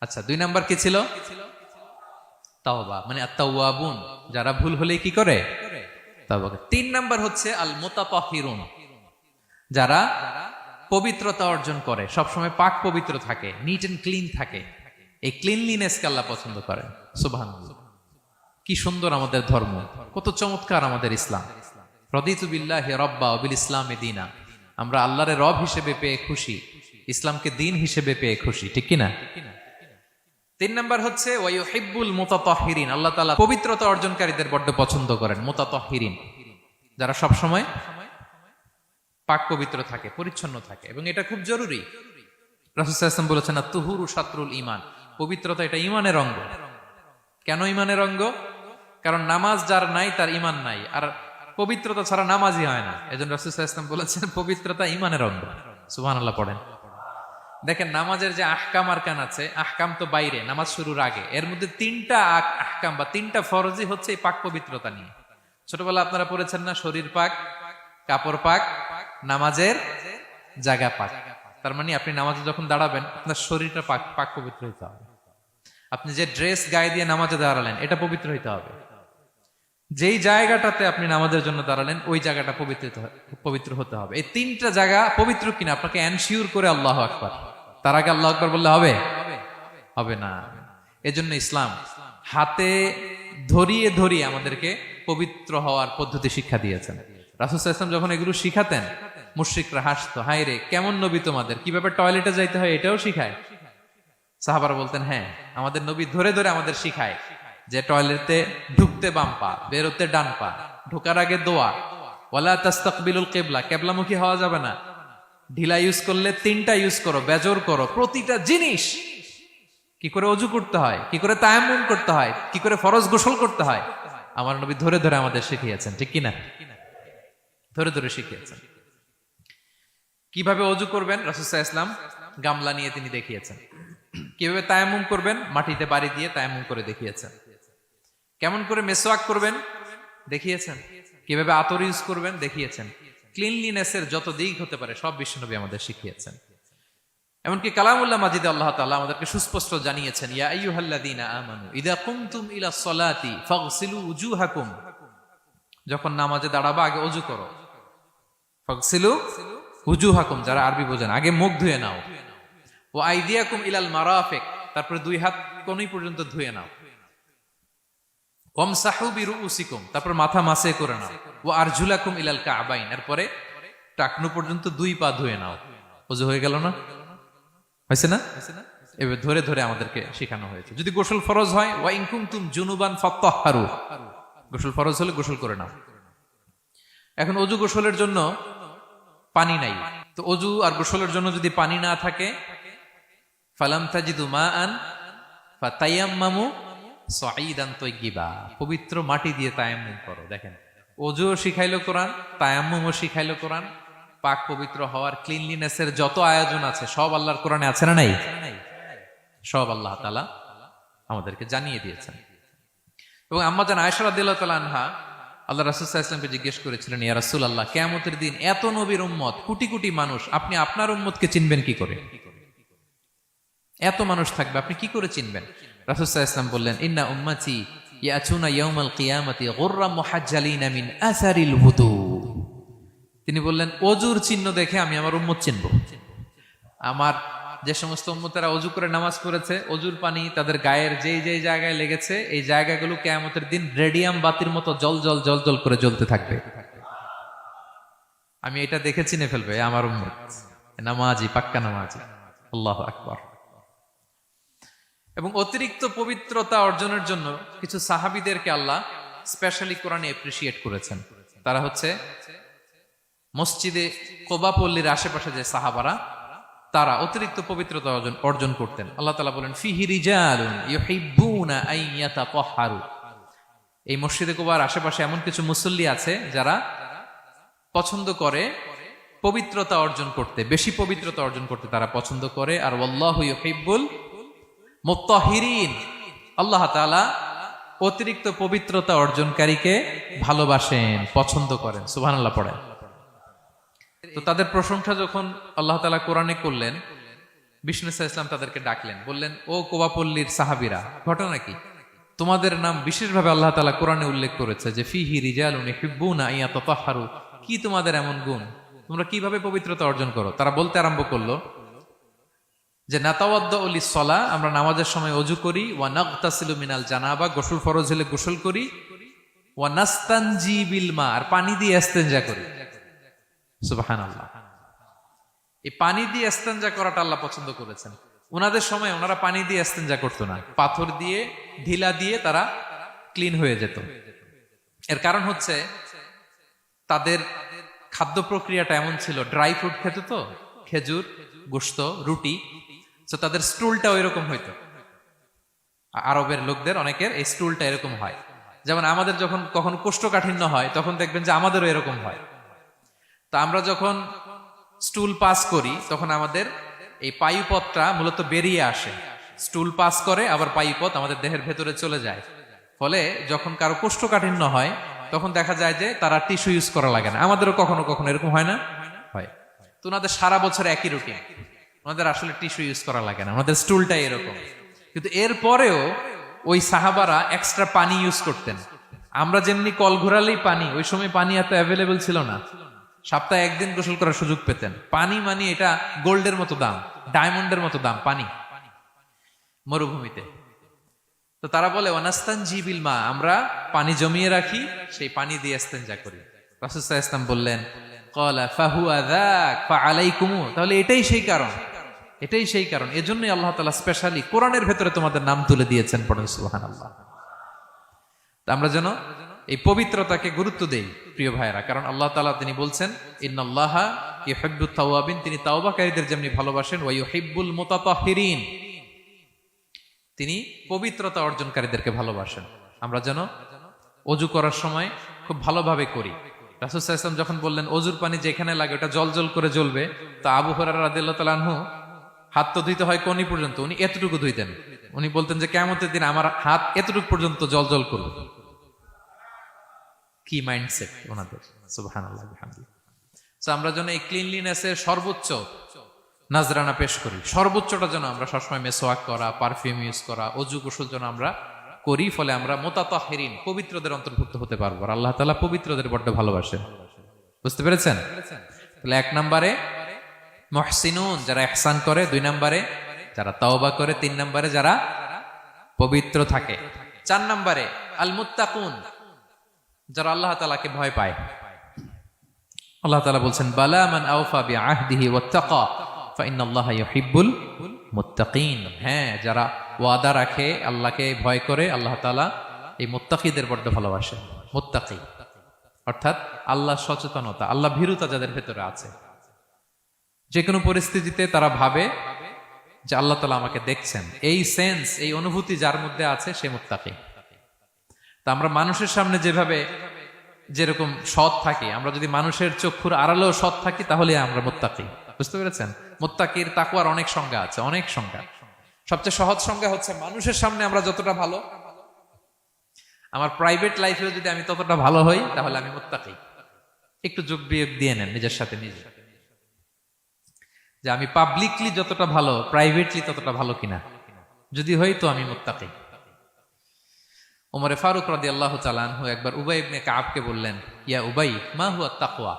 আচ্ছা, 2 নাম্বার কি ছিল? তাওবা, মানে আত-তাওয়াবুন, যারা ভুল হলেই কি করে? তাওবা করে। 3 নাম্বার হচ্ছে আল মুতাতাহহিরুন, যারা পবিত্রতা অর্জন করে, সবসময় পাক পবিত্র থাকে, নিট এন্ড ক্লিন থাকে। এই ক্লিনলিনেসকে আল্লাহ পছন্দ করেন। সুবহানাল্লাহ। কি সুন্দর আমাদের ধর্ম, কত চমৎকার আমাদের ইসলাম। রাদিতু বিল্লাহি রাব্বা ওয়া বিল ইসলামি দীনা। আমরা আল্লাহরে রব হিসেবে পেয়ে খুশি, ইসলামকে দিন হিসেবে পেয়ে খুশি, ঠিক কি না? 3 নাম্বার হচ্ছে ওয়া ইউহিব্বুল মুতাতাহহিরিন, আল্লাহ তাআলা পবিত্রতা অর্জনকারীদের বড্ড পছন্দ করেন। মুতাতাহহিরিন, যারা সব সময় পাক পবিত্র থাকে, পরিচ্ছন্ন থাকে। এবং এটা খুব জরুরি। রাসূল সাল্লাল্লাহু আলাইহি ওয়াসাল্লাম বলেছেন, আত-তুহুরু শাতরুল ঈমান, পবিত্রতা এটা ঈমানের অঙ্গ। কেন ঈমানের অঙ্গ? কারণ নামাজ যার নাই তার ঈমান নাই, আর পবিত্রতা ছাড়া নামাজই হয় না। এজন্য রাসূল সাল্লাল্লাহু আলাইহি ওয়াসাল্লাম বলেছেন পবিত্রতা ঈমানের অঙ্গ। সুবহানাল্লাহ পড়েন। দেখেন, নামাজের যে আহকাম আরকান আছে, আহকাম তো বাইরে, নামাজ শুরুর আগে। এর মধ্যে 3টা আহকাম বা 3টা ফরজই হচ্ছে এই পাক পবিত্রতা নিয়ে। ছোটবেলা আপনারা পড়েছেন না, শরীর পাক, কাপড় পাক, নামাজের জায়গা পাক। তার মানে আপনি নামাজে যখন দাঁড়াবেন, আপনার শরীরটা পাক পাক পবিত্র হইতে হবে। আপনি যে ড্রেস গায়ে দিয়ে নামাজে দাঁড়ালেন, এটা পবিত্র হইতে হবে। যেই জায়গাটাতে আপনি নামাজের জন্য দাঁড়ালেন, ওই জায়গাটা পবিত্র হতে হবে। এই 3টা জায়গা পবিত্র কিনা আপনাকে এনশিওর করে আল্লাহু আকবার, তার আগে আল্লাহু আকবার বললে হবে? হবে না। এজন্য ইসলাম হাতে ধরিয়ে ধরিয়ে আমাদেরকে পবিত্র হওয়ার পদ্ধতি শিক্ষা দিয়েছেন। রাসূল সাল্লাল্লাহু আলাইহি ওয়াসাল্লাম যখন এগুলো শিখাতেন, মুশরিকরা হাসতো, হায় রে কেমন নবী তোমাদের, কিভাবে টয়লেটে যাইতে হয় এটাও শিখায়। সাহাবারা বলতেন, হ্যাঁ, আমাদের নবী ধরে ধরে আমাদের শিখায় যে টয়লেটে ঢুকতে বাম পা, বেরোতে ডান পা, ঢোকার আগে দোয়া, ওয়ালা তাস্তাকবিলুল কিবলা, কিবলামুখী হওয়া যাবে না, ঢিলা ইউজ করলে 3টা ইউজ করো, বেজর করো। প্রতিটা জিনিস, কি করে ওযু করতে হয়, কি করে তায়াম্মুম করতে হয়, কি করে ফরজ গোসল করতে হয়, আমার নবী ধরে ধরে আমাদের শিখিয়েছেন, ঠিক কি না? ধরে ধরে শিখিয়েছেন। কিভাবে ওযু করবেন, রাসূল সাল্লাল্লাহু আলাইহি ওয়াসাল্লাম গামলা নিয়ে তিনি দেখিয়েছেন। কিভাবে তায়াম্মুম করবেন, মাটিতে বাড়ি দিয়ে তায়াম্মুম করে দেখিয়েছেন। কেমন করে মেসওয়াক করবেন দেখিয়েছেন। কিভাবে আতর ইউজ করবেন দেখিয়েছেন। ক্লিনলিনেসের যত দিক হতে পারে সব বিশ্বনবী আমাদের শিখিয়েছেন। এমনকি কালামুল্লাহ মাজিদে আল্লাহ তাআলা আমাদেরকে সুস্পষ্ট জানিয়েছেন, ইয়া আইয়ুহাল্লাযীনা আমানু ইযা কুমতুম ইলাস সালাতি ফাগসিলু উজুহাকুম, যখন নামাজে দাঁড়াবা আগে ওযু করো। ফাগসিলু উজুহাকুম, যারা আরবি বোঝেন, আগে মুখ ধুয়ে নাও। ওয়া আইদিয়াকুম ইলাল মারাফিক, তারপরে 2 হাত কোণী পর্যন্ত ধুয়ে নাও। ওয়ামসাহু বিরুউসিকুম, তারপর মাথা মাসে করে নাও। ওয়া আরজুলাকুম ইলাল কাবাইন, এরপরে টাকনু পর্যন্ত 2 পা ধুয়ে নাও। ওযু হয়ে গেল না? হয়েছে না? এভাবে ধরে ধরে আমাদেরকে শেখানো হয়েছে। যদি গোসল ফরজ হয়, ওয়া ইন কুনতুম জুনুবান ফাত্তাহহারু, গোসল ফরজ হলে গোসল করে নাও। এখন অজু গোসলের জন্য পানি নাই, তো অজু আর গোসলের জন্য যদি পানি না থাকে, ফালাম তাজিদু মাআন ফাতায়াম্মামু সাঈদান তাইয়্যিবা, পবিত্র মাটি দিয়ে তায়াম্মুম করো। দেখেন, অজুও শিখাইলো কোরআন, তায়াম্মুমও শিখাইলো কোরআন। পাক পবিত্র হওয়ার, ক্লিনলিনেসের যত আয়োজন আছে সব আল্লাহর কোরআনে আছে না নাই? সব আল্লাহ তাআলা আমাদেরকে জানিয়ে দিয়েছেন। এবং আম্মা জান আয়েশা রাদিয়াল্লাহু তাআলা আনহা আল্লাহ রাসূল সাল্লাল্লাহু আলাইহি ওয়াসাল্লামকে জিজ্ঞেস করেছিলেন, ইয়া রাসূলুল্লাহ, কিয়ামতের দিন এত নবীর উম্মত, কোটি কোটি মানুষ, আপনি আপনার উম্মতকে চিনবেন কি করে? এত মানুষ থাকবে, আপনি কি করে চিনবেন? রাসূল সাল্লাল্লাহু আলাইহি ওয়াসাল্লাম বললেন, ইন্না উম্মতি ইয়াতুনা ইয়াউমাল কিয়ামাতি গুররাম মুহাজ্জালিনা মিন আসারিল wudu। তিনি বললেন, অজুর চিহ্ন দেখে আমি আমার উম্মত চিনব। আমার যে সমস্ত উম্মতেরা অজু করে নামাজ পড়েছে, অজুর পানি তাদের গায়ের যেই যেই জায়গায় লেগেছে, এই জায়গাগুলো কিয়ামতের দিন রেডিয়াম বাতির মতো জল জল জল জল করে জ্বলতে থাকবে। আমি এটা দেখে চিনে ফেলবে আমার উম্মত, নামাজি, পাক্কা নামাজি। আল্লাহু আকবার। এবং অতিরিক্ত পবিত্রতা অর্জনের জন্য কিছু সাহাবীদেরকে আল্লাহ স্পেশালি কোরআনে অ্যাপ্রিশিয়েট করেছেন। তারা হচ্ছে মসজিদে কোবা পল্লীর আশেপাশে যে সাহাবারা, তারা অতিরিক্ত পবিত্রতা অর্জন করতেন। আল্লাহ তাআলা বলেন, ফিহি রিজালুন ইউহিব্বুনা আন ইয়াতাতাহহারু। এই মসজিদে কোবার আশেপাশে এমন কিছু মুসল্লি আছে যারা পছন্দ করে পবিত্রতা অর্জন করতে, বেশি পবিত্রতা অর্জন করতে তারা পছন্দ করে। আর ওয়াল্লাহু ইউহিব্বুল মুত্তাহিরিন, আল্লাহ তাআলা অতিরিক্ত পবিত্রতা অর্জনকারীকে ভালোবাসেন, পছন্দ করেন। সুবহানাল্লাহ পড়েন। তো তাদের প্রশংসা যখন আল্লাহ তাআলা কোরআনে করলেন, বিষ্ণু সাল্লাল্লাহু আলাইহি ওয়াসাল্লাম তাদেরকে ডাকলেন, বললেন, ও কোবাপল্লীর সাহাবীরা, ঘটনা কি? তোমাদের নাম বিশেষভাবে আল্লাহ তাআলা কোরআনে উল্লেখ করেছে যে ফিহি রিজালুন ইউহিব্বুনা আন ইয়াতাতাহহারু। কি তোমাদের এমন গুণ? তোমরা কিভাবে পবিত্রতা অর্জন করো? তারা বলতে আরম্ভ করলো যে নাতাওয়াদ্দাউ লিস-সালাহ, আমরা নামাজের সময় ওযু করি, ওয়া নাগতাসিলু মিনাল জানাবা, গোসল ফরজ হলে গোসল করি, ওয়া নাস্তানজি বিল মা, আর পানি দিয়ে ইস্তেনজা করি। সুবহানাল্লাহ। এই পানি দিয়ে ইস্তেনজা করাটা আল্লাহ পছন্দ করেছেন। ওনাদের সময় ওনারা পানি দিয়ে ইস্তেনজা করতো না, পাথর দিয়ে, ঢিলা দিয়ে তারা ক্লিন হয়ে যেত। এর কারণ হচ্ছে তাদের খাদ্য প্রক্রিয়াটা এমন ছিল, ড্রাই ফ্রুট খেত তো, খেজুর, গোশত, রুটি, তো তাদের স্টুলটা ওইরকম হইতো। আরবের লোকদের অনেকের এই স্টুলটা এরকম হয়। যেমন আমাদের যখন কখনো কোষ্ঠকাঠিন্য হয়, তখন দেখবেন যে আমাদেরও এরকম হয়। তা আমরা যখন স্টুল পাস করি, তখন আমাদের এই পায়ুপথটা মূলত বেরিয়ে আসে, স্টুল পাস করে আবার পায়ুপথ আমাদের দেহের ভেতরে চলে যায়। ফলে যখন কারো কোষ্ঠকাঠিন্য হয়, তখন দেখা যায় যে তারা টিস্যু ইউজ করা লাগে না। আমাদেরও কখনো কখনো এরকম হয় না? হয়। তো ওনাদের সারা বছর একই রুটিন, ওনাদের আসলে টিস্যু ইউজ করা লাগে না, ওনাদের স্টুলটাই এরকম। কিন্তু এরপরেও ওই সাহাবারা এক্সট্রা পানি ইউজ করতেন। আমরা যেমনি কল ঘোরালেই পানি, ওই সময় পানি এত অ্যাভেলেবল ছিল না, সপ্তাহে একদিন গোসল করার সুযোগ পেতেন। পানি মানে এটা গোল্ডের মতো দাম, ডায়মন্ডের মতো দাম পানি মরুভূমিতে। তো তারা বলে, ওয়ানাস্তানজি বিল মা, আমরা পানি জমিয়ে রাখি, সেই পানি দিয়ে ইস্তেনজা করি। রাসূল সাল্লাল্লাহু আলাইহি ওয়াসাল্লাম বললেন, ক্বালা ফাহুয়া যাক ফাআলাইকুমু, তাহলে এটাই সেই কারণ, এটাই সেই কারণ, এজন্যই আল্লাহ তাআলা স্পেশালি কোরআনের ভেতরে তোমাদের নাম তুলে দিয়েছেন। পড়েন সুবহানাল্লাহ। তা আমরা যেন এই পবিত্রতাকে গুরুত্ব দেই প্রিয় ভাইয়েরা, কারণ আল্লাহ তাআলা তিনি বলছেন, ইন্নাল্লাহা ইউহিব্বুত তাওয়াবিন, তিনি তাওবাকারীদের যেমনি ভালোবাসেন, ওয়া ইউহিব্বুল মুতাতাহহিরিন, তিনি পবিত্রতা অর্জনকারীদেরকে ভালোবাসেন। আমরা যেন ওযু করার সময় খুব ভালোভাবে করি। রাসূল সাল্লাল্লাহু আলাইহি ওয়াসাল্লাম যখন বললেন অজুর পানি যেখানে লাগে ওটা জল জল করে জ্বলবে, তো আবু হুরায়রা রাদিয়াল্লাহু তাআলা আনহু হাত তো ধুইতে হয় কোনি পর্যন্ত, উনি এতটুকু ধুইতেন। উনি বলতেন যে কিয়ামতের দিন আমার হাত এতটুকু পর্যন্ত জল জল করবে। কি মাইন্ডসেট ওনাদের, সুবহানাল্লাহ বিহামদিহি। সো আমরা যেন এই ক্লিনলিনেসের সর্বোচ্চ নাজরানা পেশ করি, সর্বোচ্চটা যেন আমরা সবসময় মেসওয়াক করা, পারফিউম ইউজ করা, অজু গোসল যেন আমরা করি। ফলে আমরা মুতাতাহহিরিন, পবিত্রদের অন্তর্ভুক্ত হতে পারবো। আর আল্লাহ তাআলা পবিত্রদের বড্ড ভালোবাসেন। বুঝতে পেরেছেন? তাহলে 1 নম্বরে মুহসিনুন, যারা ইহসান করে, 2 নম্বরে যারা তাওবা করে, 3 নম্বরে যারা পবিত্র থাকে, 4 নম্বরে আল মুত্তাকুন, যারা আল্লাহ তাআলাকে ভয় পায়। আল্লাহ তাআলা বলছেন, বালা মান আওফা বিআহদিহি ওয়াত্তাকা ফাইন্নাল্লাহা ইউহিব্বুল মুত্তাকিন, হ্যাঁ, যারা ওয়াদা রাখে, আল্লাহকে ভয় করে, আল্লাহ তাআলা এই মুত্তাকিদের বড্ড ভালোবাসে। মুত্তাকি অর্থাৎ আল্লাহ সচেতনতা, আল্লাহ ভীরুতা যাদের ভেতরে আছে, যে কোনো পরিস্থিতিতে তারা ভাবে যে আল্লাহ তাআলা আমাকে দেখছেন, এই সেন্স, এই অনুভূতি যার মধ্যে আছে সে মুত্তাকি। তা আমরা মানুষের সামনে যেভাবে যেরকম সৎ থাকি, আমরা যদি মানুষের চক্ষুর আড়ালেও সৎ থাকি তাহলে আমরা মুত্তাকি। বুঝতে পেরেছেন? মুত্তাকির তাকওয়ার অনেক সংজ্ঞা আছে, অনেক সংজ্ঞা। সবচেয়ে সহজ সংজ্ঞা হচ্ছে মানুষের সামনে আমরা যতটা ভালো, আমার প্রাইভেট লাইফেও যদি আমি ততটা ভালো হই তাহলে আমি মুত্তাকি। একটু যোগ বিয়োগ দিয়ে নেন নিজের সাথে নিজে, যে আমি পাবলিকলি যতটা ভালো প্রাইভেটলি ততটা ভালো কিনা। যদি হই তো আমি মুত্তাকি। ওমরে ফারুক রাদিয়াল্লাহু তাআলা আনহু একবার উবাই ইবনে কাবকে বললেন, ইয়া উবাই, মা হুয়া তাকওয়া?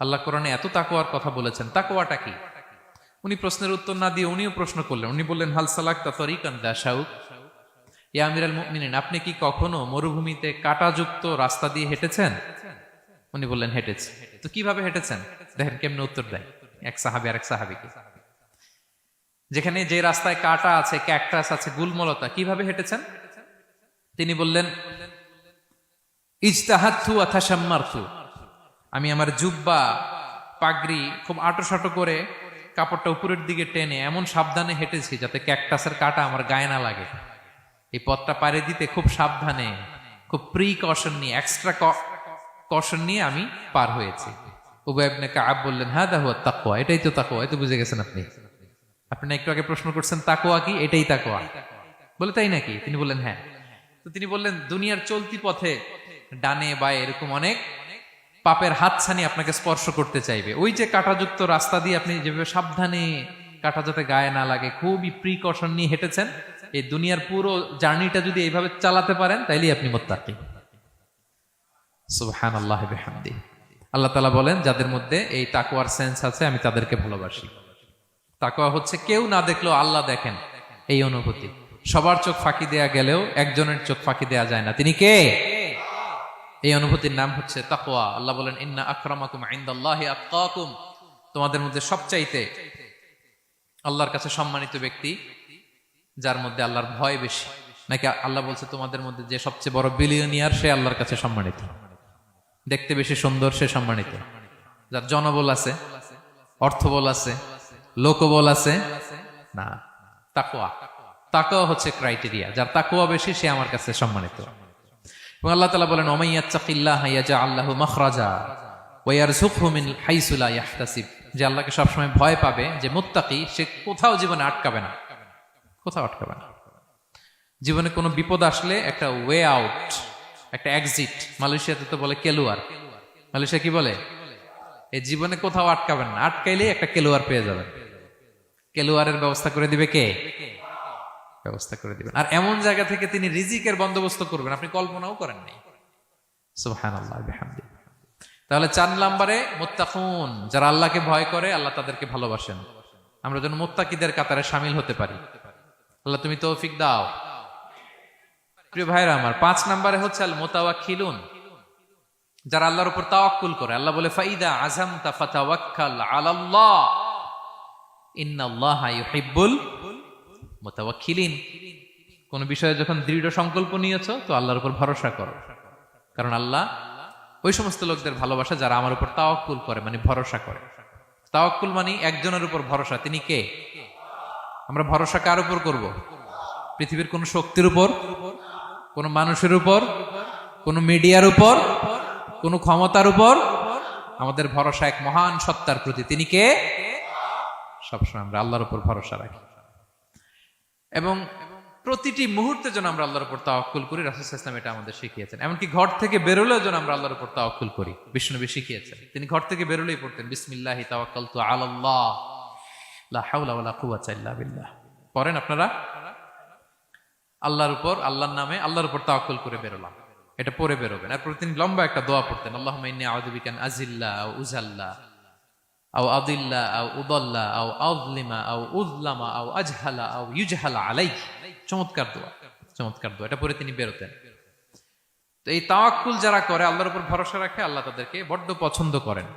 আল্লাহ কোরআনে এত তাকওয়ার কথা বলেছেন, তাকওয়াটা কি? উনি প্রশ্নের উত্তর না দিয়ে উনিও প্রশ্ন করলেন। উনি বললেন, হাল সালাকতা তরিকান দা শাউক? ইয়া আমিরাল মুমিনিন, আপনি কি কখনো মরুভূমিতে কাঁটাযুক্ত রাস্তা দিয়ে হেঁটেছেন? উনি বললেন, হেঁটেছি। তো কিভাবে হেঁটেছেন? দেখেন কেমনে উত্তর দেয় এক সাহাবী আরেক সাহাবীকে। যেখানে যে রাস্তায় কাঁটা আছে, ক্যাকটাস আছে, গুলমলতা, কিভাবে হেঁটেছেন? তিনি বললেন, ইজতাহাদতু ওয়া তাশাম্মারতু, আমি আমার জুব্বা পাগড়ি খুব আঁটোসাঁটো করে কাপড়টা উপরের দিকে টেনে এমন সাবধানে হেঁটেছি যাতে ক্যাকটাসের কাঁটা আমার গায়ে না লাগে। এই পথটা পাড়ি দিতে খুব সাবধানে, খুব প্রিকশন নিয়ে, এক্সট্রা কশন নিয়ে আমি পার হয়েছি। উবাই ইবনে কাব বললেন, হাদা হুয়া তাকওয়া, এটাই তো তাকওয়া। এই তো বুঝে গেছেন আপনি। আপনি একটু আগে প্রশ্ন করছেন তাকওয়া কি, এটাই তাকওয়া। বলে, তাই নাকি? তিনি বললেন, হ্যাঁ। তো তিনি বললেন, দুনিয়ার চলতি পথে ডানে বায়ে এরকম অনেক পাপের হাতছানি আপনাকে স্পর্শ করতে চাইবে। ওই যে কাঁটাযুক্ত রাস্তা দিয়ে আপনি যেভাবে সাবধানে, কাঁটা যাতে গায়ে না লাগে, খুবই প্রিকশন নিয়ে হেঁটেছেন, এই দুনিয়ার পুরো জার্নিটা যদি এইভাবে চালাতে পারেন তাইলেই আপনি মুত্তাকি। সুবহানাল্লাহি ওয়া বিহামদিহি। আল্লাহ তাআলা বলেন, যাদের মধ্যে এই তাকওয়ার সেন্স আছে আমি তাদেরকে ভালোবাসি। তাকওয়া হচ্ছে কেউ না দেখলেও আল্লাহ দেখেন, এই অনুভূতি। সবার চোখ ফাঁকি দেয়া গেলেও একজনের চোখ ফাঁকি দেয়া যায় না। তিনি কে? এই অনুভূতির নাম হচ্ছে তাকওয়া। আল্লাহ বলেন, ইন্না আকরামাকুম ইনদাল্লাহি আতকাকুম, তোমাদের মধ্যে সবচাইতে আল্লাহর কাছে সম্মানিত ব্যক্তি যার মধ্যে আল্লাহর ভয় বেশি। নাকি আল্লাহ বলছে তোমাদের মধ্যে যে সবচেয়ে বড় বিলিয়নিয়ার সে আল্লাহর কাছে সম্মানিত, দেখতে বেশি সুন্দর সে সম্মানিত, যার জনবল আছে, অর্থবল আছে, লোকবল আছে না। তাকওয়া, তাকওয়া হচ্ছে ক্রাইটেরিয়া। যার তাকওয়া বেশি সে আমার কাছে সম্মানিত। এবং আল্লাহ তাআলা বলেন, ওয়া মাইয়াত্তাকিল্লাহা ইয়াজআল লাহু মাখরাজা ওয়া ইয়ারযুকহু মিন হাইসু লা ইয়াহতাসিব, যে আল্লাহকে সবসময় ভয় পাবে, যে মুত্তাকি, সে কোথাও জীবনে আটকাবে না, কোথাও আটকাবে না। জীবনে কোনো বিপদ আসলে একটা ওয়ে আউট, একটা এক্সিট। মালয়েশিয়াতে তো বলে কেলুয়ার। মালয়েশিয়া কি বলে? এই জীবনে কোথাও আটকাবেন না, আটকাইলেই একটা কেলুয়ার পেয়ে যাবেন। কেলুয়ারের ব্যবস্থা করে দিবে কে? ব্যবস্থা করে দিবেন। আর এমন জায়গা থেকে তিনি রিজিকের বন্দোবস্ত করবেন আপনি কল্পনাও করেন নাই। সুবহানাল্লাহি বিহামদিহি। তাহলে 4 নম্বরে মুত্তাকুন, যারা আল্লাহকে ভয় করে আল্লাহ তাদেরকে ভালোবাসেন। আমরা যেন মুত্তাকিদের কাতারে শামিল হতে পারি। আল্লাহ তুমি তৌফিক দাও। প্রিয় ভাইরা আমার, 5 নম্বরে হচ্ছে আল মুতাওয়াক্কিলুন, যারা আল্লাহর উপর তাওয়াক্কুল করে। আল্লাহ বলে, ফাইদা আযামতা ফাতাওয়াক্কাল আলাল্লাহ ইন্নাল্লাহা ইউহিব্বুল মুতাওয়াক্কিলিন। কোন বিষয়ে যখন দৃঢ় সংকল্প নিয়েছো তো আল্লাহর উপর ভরসা করো, কারণ আল্লাহ ওই সমস্ত লোকদের ভালোবাসা যারা আমার উপর তাওয়াক্কুল করে, মানে ভরসা করে। তাওয়াক্কুল মানে একজনের উপর ভরসা। তিনি কে? আমরা ভরসা কার উপর করব? পৃথিবীর কোন শক্তির উপর, কোন মানুষের উপর, কোন মিডিয়ার উপর, কোন ক্ষমতার উপর? আমাদের ভরসা এক মহান সত্তার প্রতি। তিনি কে? সবসময় আমরা আল্লাহর উপর ভরসা রাখি এবং প্রতিটি মুহূর্তে যেন আমরা আল্লাহর উপর তাওয়াক্কুল করি। রাসূল সাল্লাল্লাহু আলাইহি ওয়াসাল্লাম এটা আমাদের শিখিয়েছেন। এমনকি ঘর থেকে বেরোলেও যেন আমরা আল্লাহর উপর তাওয়াক্কুল করি, বিশ্বনবী শিখিয়েছেন। তিনি ঘর থেকে বেরোলেই পড়তেন, বিসমিল্লাহি তাওয়াক্কালতু আলাল্লাহ লা হাওলা ওয়ালা কুওয়াতা ইল্লা বিল্লাহ। পড়েন আপনারা? আল্লাহর উপর, আল্লাহর নামে, আল্লাহর উপর তাওয়াক্কুল করে বেরোলাম, এটা পড়ে বেরোবেন। আর প্রতিদিন লম্বা একটা দোয়া পড়তেন, আল্লাহুম্মা ইন্নী আউযু বিকা আন আযিল্লা আও উযাল্লা আও আদিল্লা আও উদাল্লা আও আযলিমা আও উযলামা আও আজহালা আও ইউজহালা আলাই। চমৎকার দোয়া, চমৎকার দোয়া। এটা পরে তিনি বেরোতেন। তো এই তাওয়াক্কুল যারা করে, আল্লাহর উপর ভরসা রাখে, আল্লাহ তাদেরকে বড্ড পছন্দ করেন।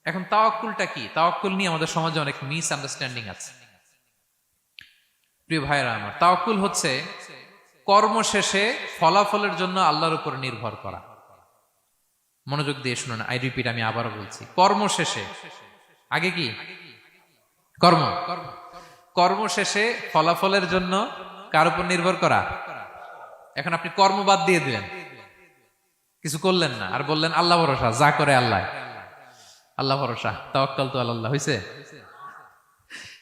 এখন তাওয়াক্কুলটা কি? তাওয়াক্কুল নিয়ে আমাদের সমাজে অনেক মিস আন্ডারস্ট্যান্ডিং আছে। প্রিয় ভাইরা আমার, তাওয়াক্কুল হচ্ছে কর্ম শেষে ফলাফলের জন্য আল্লাহর উপর নির্ভর করা। মনোযোগ দিয়ে শুনুন, আই রিপিট, আমি আবারও বলছি, কর্ম শেষে আগে কি কর্ম, কর্ম শেষে ফলাফলের জন্য কার উপর নির্ভর করা। এখন আপনি কর্ম বাদ দিয়ে দিলেন, কিছু করলেন না, আর বললেন আল্লাহ ভরসা, যা করে আল্লাহ, আল্লাহ ভরসা, তাওয়াক্কালতু আলাল্লাহ হয়েছে?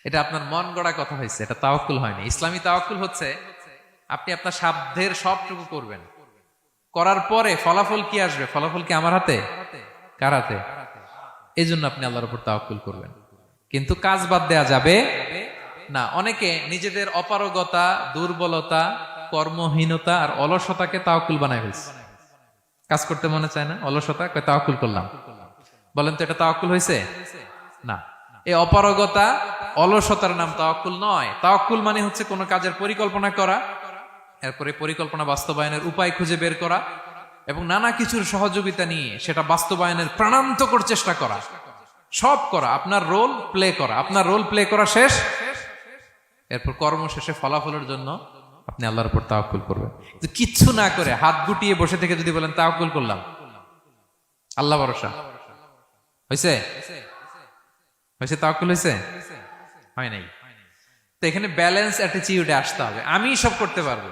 এটা আপনার মন গড়া কথা হয়েছে, এটা তাওয়াক্কুল হয়নি। ইসলামী তাওয়াক্কুল হচ্ছে আপনি আপনার সাধ্যের সবটুকু করবেন, করার পরে ফলাফল কি আসবে, ফলাফল কি আমার হাতে, কার হাতে? এই জন্য আপনি আল্লাহর উপর তাওয়াক্কুল করবেন, কিন্তু কাজ বাদ দেয়া যাবে না। অনেকে নিজেদের অপারগতা, দুর্বলতা, কর্মহীনতা আর অলসতাকে তাওয়াক্কুল বানায় ফেলছে। কাজ করতে মনে চায় না, অলসতা, কয় তাওয়াক্কুল করলাম। বলেন তো এটা তাওয়াক্কুল হয়েছে? না। এই অপারগতা, অলসতার নাম তাওয়াক্কুল নয়। তাওয়াক্কুল মানে হচ্ছে কোনো কাজের পরিকল্পনা করা, এরপরে পরিকল্পনা বাস্তবায়নের উপায় খুঁজে বের করা এবং নানা কিছুর সহযোগিতা নিয়ে সেটা বাস্তবায়নের প্রাণান্তকর চেষ্টা করা, সব করা, আপনার রোল প্লে করা। আপনার রোল প্লে করা শেষ, এরপর কর্ম শেষে ফলাফলের জন্য আপনি আল্লাহর উপর তাওয়াক্কুল করবেন। কিন্তু কিচ্ছু না করে হাত গুটিয়ে বসে থেকে যদি বলেন তাওয়াক্কুল করলাম, আল্লাহ ভরসা, হয়েছে? হয়েছে? তাওয়াক্কুল হয়েছে? হয় নাই। তো এখানে ব্যালেন্স অ্যাটিটিউডে আসতে হবে। আমি সব করতে পারবো,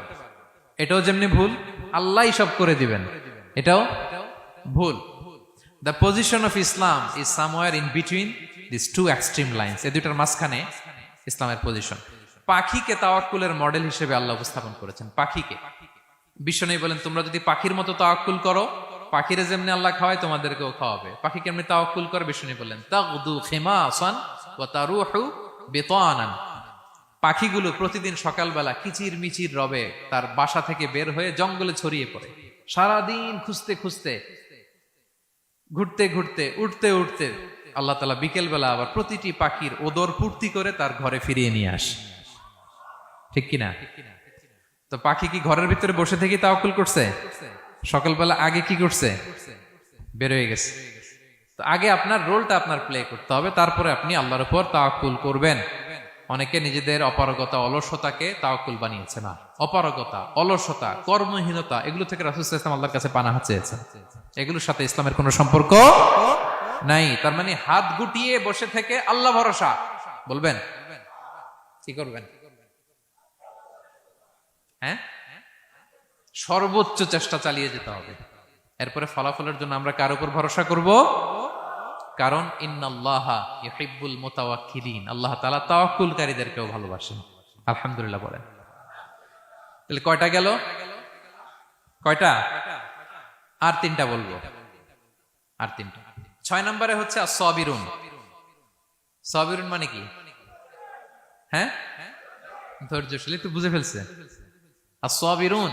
এটাও যেমনি ভুল, আল্লাহই সব করে দিবেন, এটাও ভুল। The position of Islam is somewhere in between this two extreme lines. এই দুইটার মাঝখানে ইসলামের পজিশন। পাখিকে তাওয়াক্কুলের মডেল হিসেবে আল্লাহ উপস্থাপন করেছেন। পাখিকে বিশ্বনবী বলেন, তোমরা যদি পাখির মতো তাওয়াক্কুল করো, পাখিরে যেমনি আল্লাহ খাওয়ায় তোমাদেরকেও খাওয়াবে। পাখি কেমনি তাওয়াক্কুল করে বিশ্বনবী বললেন, তাগদু খিমাসান ওয়া তারুহু বিতানান। পাখিগুলো প্রতিদিন সকালবেলা কিচির মিচির রবে তার বাসা থেকে বের হয়ে জঙ্গলে ছড়িয়ে পড়ে, সারাদিন খুঁজতে খুঁজতে, ঘুরতে ঘুরতে, উঠতে উঠতে আল্লাহ তাআলা বিকেল বেলা আবার প্রতিটি পাখির ওদর পূর্তি করে তার ঘরে ফিরিয়ে নিয়ে আসে। ঠিক কিনা? তো পাখি কি ঘরের ভিতরে বসে থেকে তাওয়াক্কুল করছে? সকালবেলা আগে কি করছে? বের হয়ে গেছে। তো আগে আপনার রোলটা আপনার প্লে করতে হবে, তারপরে আপনি আল্লাহর উপর তাওয়াক্কুল করবেন। অনেকে নিজেদের অপারগতা, অলসতাকে তাওয়াক্কুল বানিয়েছে। না, অপারগতা, অলসতা, কর্মহীনতা, এগুলো থেকে রাসূল সাল্লাল্লাহু আলাইহি ওয়াসাল্লাম আল্লাহর কাছে পানাহ চেয়েছেন। এগুলোর সাথে ইসলামের কোনো সম্পর্ক নাই। তার মানে হাত গুটিয়ে বসে থেকে আল্লাহ ভরসা বলবেন, কি করবেন? হ্যাঁ, সর্বোচ্চ চেষ্টা চালিয়ে যেতে হবে। এরপরে ফলাফলের জন্য আমরা কার উপর ভরসা করব? কারণ ইন্নাল্লাহা ইউহিব্বুল মুতাওয়াক্কিলিন, আল্লাহ তাআলা তাওয়াক্কুলকারীদেরকেও ভালোবাসেন। আলহামদুলিল্লাহ বলেন। তাহলে কয়টা গেল? কয়টা? আর তিনটা বলবো, আর তিনটা। 6 নম্বরে হচ্ছে as-সাবিরুন। সাবিরুন মানে কি? হ্যাঁ, ধৈর্যশীল। একটু বুঝে ফেলছে? as-সাবিরুন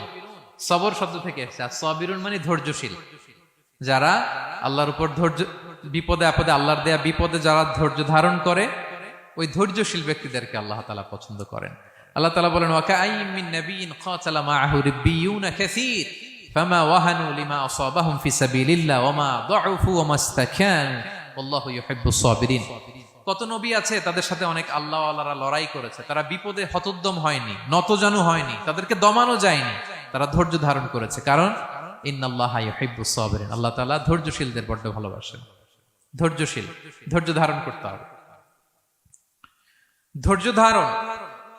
সবর শব্দ থেকে এসেছে। as-সাবিরুন মানে ধৈর্যশীল। যারা আল্লাহর উপর ধৈর্য, বিপদে আপদে, আল্লাহর দেয়া বিপদে যারা ধৈর্য ধারণ করে, ওই ধৈর্যশীল ব্যক্তিদেরকে আল্লাহ তাআলা পছন্দ করেন। আল্লাহ তাআলা বলেন, ওয়া কাআইয়্যিম মিন নাবিয়্যিন ক্বাতালা মাআহু রিব্বিয়ুনা কাসীর ফামা ওয়াহানু লিমা আসাবাহুম ফি সাবিলিল্লাহ ওয়া মা দুউফু ওয়া মাস্তাকানু আল্লাহু ইউহিব্বুস সাবিরিন। কত নবী আছে, তাদের সাথে অনেক আল্লাহওয়ালারা লড়াই করেছে, তারা বিপদে হতোদ্যম হয়নি, নতজানু হয়নি, তাদেরকে দমানো যায়নি, তারা ধৈর্য ধারণ করেছে। কারণ ইন্নাল্লাহা ইউহিব্বুস সাবিরিন, আল্লাহ তাআলা ধৈর্যশীলদের বড় ভালোবাসেন। ধৈর্যশীল, ধৈর্য ধারণ করতে হবে। ধৈর্য ধারণ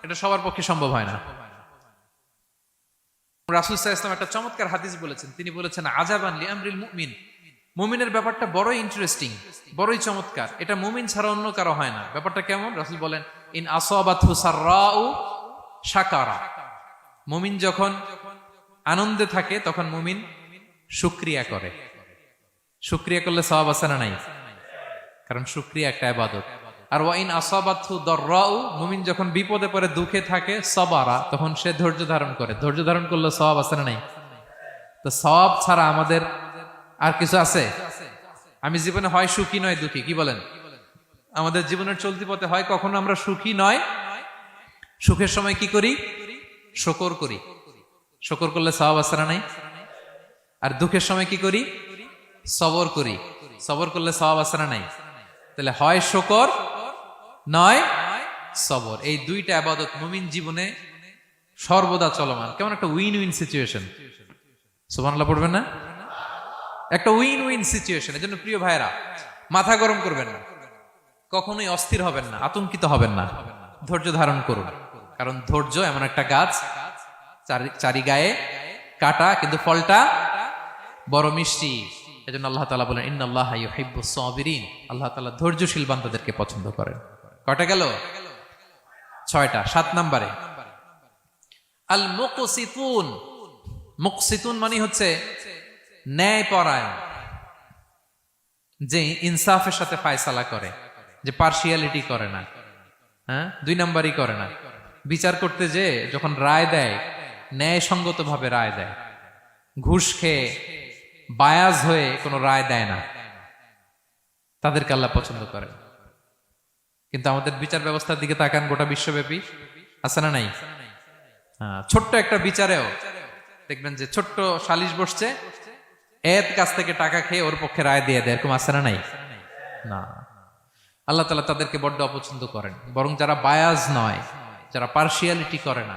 এটা সবার পক্ষে সম্ভব হয় না। রাসূল সাল্লাল্লাহু আলাইহি ওয়াসাল্লাম একটা চমৎকার হাদিস বলেছেন। তিনি বলেছেন, আজাবান লিআমরিল মুমিন, মুমিনের ব্যাপারটা বড়ই ইন্টারেস্টিং, বড়ই চমৎকার, এটা মুমিন ছাড়া অন্য কারো হয় না। ব্যাপারটা কেমন? রাসূল বলেন, ইন আসাবাতহু সাররাউ শাকারা। মুমিন যখন আনন্দে থাকে তখন মুমিন শুকরিয়া করে। শুকরিয়া করলে সওয়াব আছে না নাই? কারণ শুকরিয়া একটা ইবাদত। আর ওয়া ইন আসাবাতহু দাররাউ, মুমিন যখন বিপদে পড়ে, দুঃখে থাকে, সাবারা, তখন সে ধৈর্য ধারণ করে। ধৈর্য ধারণ করলে সওয়াব আছে না নাই? তো সওয়াব ছাড়া আমাদের আর কিছু আছে? আমি জীবনে হয় সুখী নয় দুঃখী, কি বলেন? আমাদের জীবনের চলতি পথে হয় কখনো আমরা সুখী নয়, সুখের সময় কি করি? শুকর করি। শুকর করলে সওয়াব আছে না নাই? আর দুঃখের সময় কি করি? সবর করি। সবর করলে সওয়াব আছে না নাই? তাহলে হয় শুকর, নয় সবর। এই দুইটা ইবাদত মুমিন জীবনে সর্বদা চলমান। কেমন একটা উইন উইন সিচুয়েশন। সুবহানাল্লাহ পড়বেন না? একটা উইন উইন সিচুয়েশন। এজন্য প্রিয় ভাইরা, মাথা গরম করবেন না, কখনোই অস্থির হবেন না, আতঙ্কিত হবেন না, ধৈর্য ধারণ করুন। কারণ ধৈর্য এমন একটা গাছ, চারি গায়ে কাটা, কিন্তু ফলটা বড় মিষ্টি। এজন্য আল্লাহ তাআলা বলেন ইন্নাল্লাহা ইউহিব্বুস সাবিরিন। আল্লাহ তাআলা ধৈর্যশীল বান্দাদেরকে পছন্দ করেন। কয়টা গেল? 6টা। 7 নম্বরে আল মুকসিতুন। মুকসিতুন মানে হচ্ছে ন্যায়পরায়ণ, যে ইনসাফের সাথে ফায়সালা করে, যে পার্সিয়ালিটি করে না, হ্যাঁ, 2 নাম্বারই করে না। বিচার করতে যে যখন রায় দেয় ন্যায়সঙ্গত ভাবে রায় দেয়, ঘুষ খেয়ে বায়াজ হয়ে কোনো রায় দেয় না, তাদেরকে আল্লাহ পছন্দ করেন। কিন্তু আমাদের বিচার ব্যবস্থার দিকে তাকান, গোটা বিশ্বব্যাপী আছে না নাই? ছোট্ট একটা বিচারেও দেখবেন যে ছোট্ট সালিশ বসছে, এর কাছ থেকে টাকা খেয়ে ওর পক্ষে রায় দিয়ে দেয়, এরকম আছে না নাই? না, আল্লাহ তাআলা তাদেরকে বড্ড অপছন্দ করেন। বরং যারা বায়াজ নয়, যারা পার্সিয়ালিটি করে না,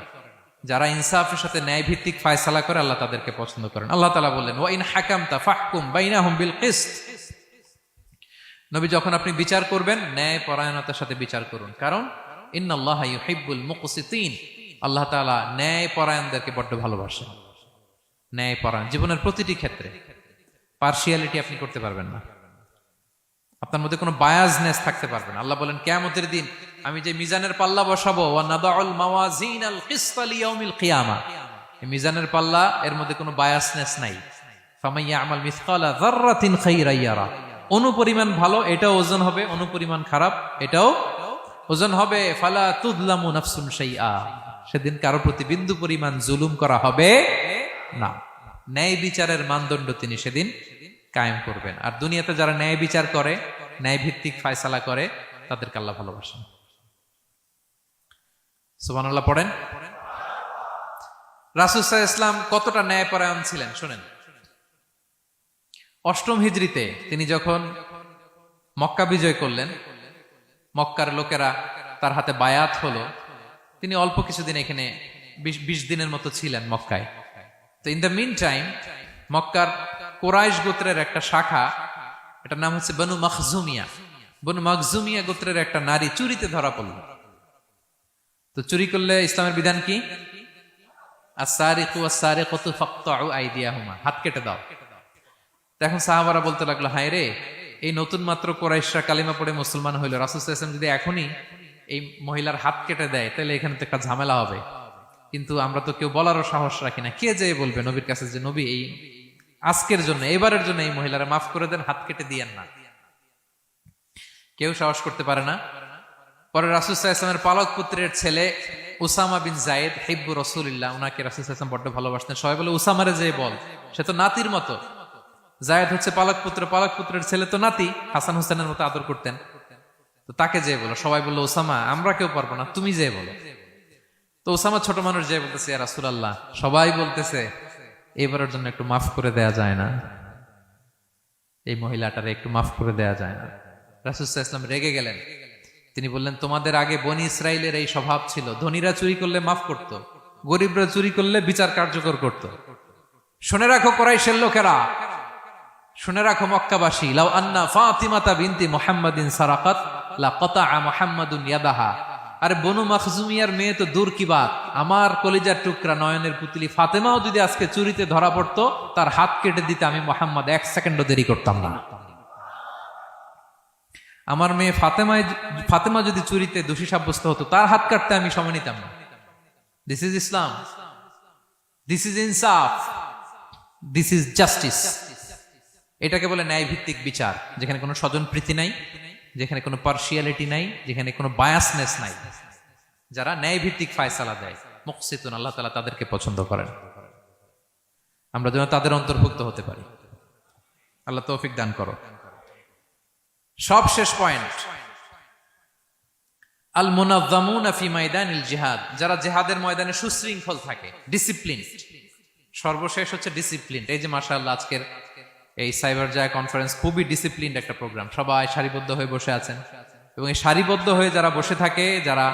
যারা ইনসাফের সাথে ন্যায় ভিত্তিক ফায়সালা করে, আল্লাহ তাদেরকে পছন্দ করেন। আল্লাহ তাআলা বললেন ওয়া ইন হাকামতা ফাহকুম বাইনাহুম বিল কিসত। নবী, যখন আপনি বিচার করবেন ন্যায় পরায়ণতার সাথে বিচার করুন, কারণ ইন্নাল্লাহা ইউহিব্বুল মুকসিতিন। আল্লাহ তাআলা ন্যায় পরায়ণদেরকে বড্ড ভালোবাসেন। ন্যায় পরায়ণ জীবনের প্রতিটি ক্ষেত্রে। পার্সিয়ালিটি আপনি করতে পারবেন না, আপনার মধ্যে কোনো বায়াসনেস থাকতে পারবে না। আল্লাহ বলেন কিয়ামতের দিন আমি যে মিজানের পাল্লা বসাবো, ওয়া নাদাউল মাওয়াজিনাল কিসতা লিয়াউমিল কিয়ামা, এই মিজানের পাল্লা, এর মধ্যে কোনো বায়াসনেস নাই। ফামাইয়ামাল মিসকালা যাররাতিন খাইরান ইয়ারা। অনুপরিমাণ ভালো এটাও ওজন হবে, অনুপরিমাণ খারাপ এটাও ওজন হবে। ফালা তুযলামু নাফসুন শাইআ। সেদিন কারো প্রতি বিন্দু পরিমাণ জুলুম করা হবে না। ন্যায় বিচারের মানদণ্ড তিনি সেদিন কায়েম করবেন। আর দুনিয়াতে যারা ন্যায় বিচার করে, ন্যায় ভিত্তিক ফায়সালা করে, তাদেরকে আল্লাহ ভালোবাসেন। সুবহানাল্লাহ পড়েন। রাসূল সাল্লাল্লাহু আলাইহি ওয়াসাল্লাম কতটা ন্যায়পরায়ণ ছিলেন শুনেন। 8ম হিজরিতে তিনি যখন মক্কা বিজয় করলেন, মক্কার লোকেরা তার হাতে বায়াত হলো, তিনি অল্প কিছুদিন এখানে 20 দিনের মতো ছিলেন মক্কায়। তো ইন দ্য মিন টাইম মক্কার কুরাইশ গোত্রের একটা শাখা, এটার নাম হচ্ছে বনু মখজুমিয়া। বনু মখজুমিয়া গোত্রের একটা নারী চুরিতে ধরা পড়ল। তো চুরি করলে ইসলামের বিধান কি? আস-সারিকু ওয়াস-সারিকাতু ফাকতাউ আইদিয়াহুমা, হাত কেটে দাও। এখন সাহাবারা বলতে লাগলো, হায় রে, এই নতুন মাত্র কুরাইশরা কালিমা পড়ে মুসলমান হইল, রাসূল সাল্লাল্লাহু আলাইহি ওয়াসাল্লাম যদি এখনই এই মহিলার হাত কেটে দেয় তাহলে এখানে তো একটা ঝামেলা হবে। কিন্তু আমরা তো কেউ বলারও সাহস রাখি না। কে যে বলবে নবীর কাছে যে নবী, এই আজকের জন্য, এবারের জন্য এই মহিলারা মাফ করে দেন, হাত কেটে দিয়েন না। কেউ সাহস করতে পারে না। পরে রাসূল সাল্লাল্লাহু আলাইহি ওয়াসাল্লামের পালক পুত্রের ছেলে উসামা বিন যায়েদ হিব্বু রাসূলিল্লাহ, উনাকে রাসূল সাল্লাল্লাহু আলাইহি ওয়াসাল্লাম বড্ড ভালোবাসতেন। সবাই বলে উসামারে যে বল, সে তো নাতির মতো। যায়েদ হচ্ছে পালক পুত্র, পালক পুত্রের ছেলে তো নাতি, হাসান হোসেনের মতো আদর করতেন। তো তাকে যে বলো। সবাই বললো উসামা আমরা কেউ পারবো না, তুমি যে বলো। তো উসামা ছোট মানুষ যে বলতেছে, ইয়া রাসূলুল্লাহ, সবাই বলতেছে এবারের জন্য একটু মাফ করে দেয়া যায় না, এই মহিলাটারে একটু মাফ করে দেয়া যায় না। রাসূল সাল্লাল্লাহু আলাইহি ওয়াসাল্লাম রেগে গেলেন। তিনি বললেন, তোমাদের আগে বনি ইসরাইলের এই স্বভাব ছিল, ধনীরা চুরি করলে মাফ করত, গরিবরা চুরি করলে বিচার কার্যকর করত। শুনে রাখো কুরাইশের লোকেরা, শুনে রাখো মক্কাবাসী, লাউ আন্না ফাতিমাতা বিনতি মুহাম্মাদিন সারাকাত লাকাতাআ মুহাম্মাদুন ইয়াদাহা। আরে বনু মখজুমিয়ার মেয়ে তো দূর কি বাত, আমার কলিজার টুকরা নয়নের পুতলি ফাতেমাও যদি আজকে চুরিতে ধরা পড়তো, তার হাত কেটে দিতে আমি মুহাম্মদ 1 সেকেন্ডও দেরি করতাম না। আমার মেয়ে ফাতেমা যদি চুরিতে দোষী সাব্যস্ত হতো, তার হাত কাটতে আমি সময় নিতাম না। This is Islam, this is ইনসাফ, দিস ইজ জাস্টিস। এটাকে বলে ন্যায় ভিত্তিক বিচার, যেখানে কোনো স্বজনপ্রীতি নাই, যেখানে কোনো পার্সিয়ালিটি নাই, যেখানে কোনো বায়াসনেস নাই। যারা ন্যায় ভিত্তিক ফায়সালা দেয়, মুকসিতুন, আল্লাহ তাআলা তাদেরকে পছন্দ করেন। আমরা যেন তাদের অন্তর্ভুক্ত হতে পারি। আল্লাহ তৌফিক দান করো। সব শেষ পয়েন্ট, আল মুনাজ্জামুনা ফি মাইদানিল জিহাদ, যারা জিহাদের ময়দানে সুশৃঙ্খল থাকে, ডিসিপ্লিন। সর্বশেষ হচ্ছে ডিসিপ্লিন। এই যে মাশাআল্লাহ আজকের এই সাইবার জায়া কনফারেন্স খুবই ডিসিপ্লিনড একটা প্রোগ্রাম, সবাই সারিবদ্ধ হয়ে বসে আছেন, এবং এই সারিবদ্ধ হয়ে যারা বসে থাকে, যারা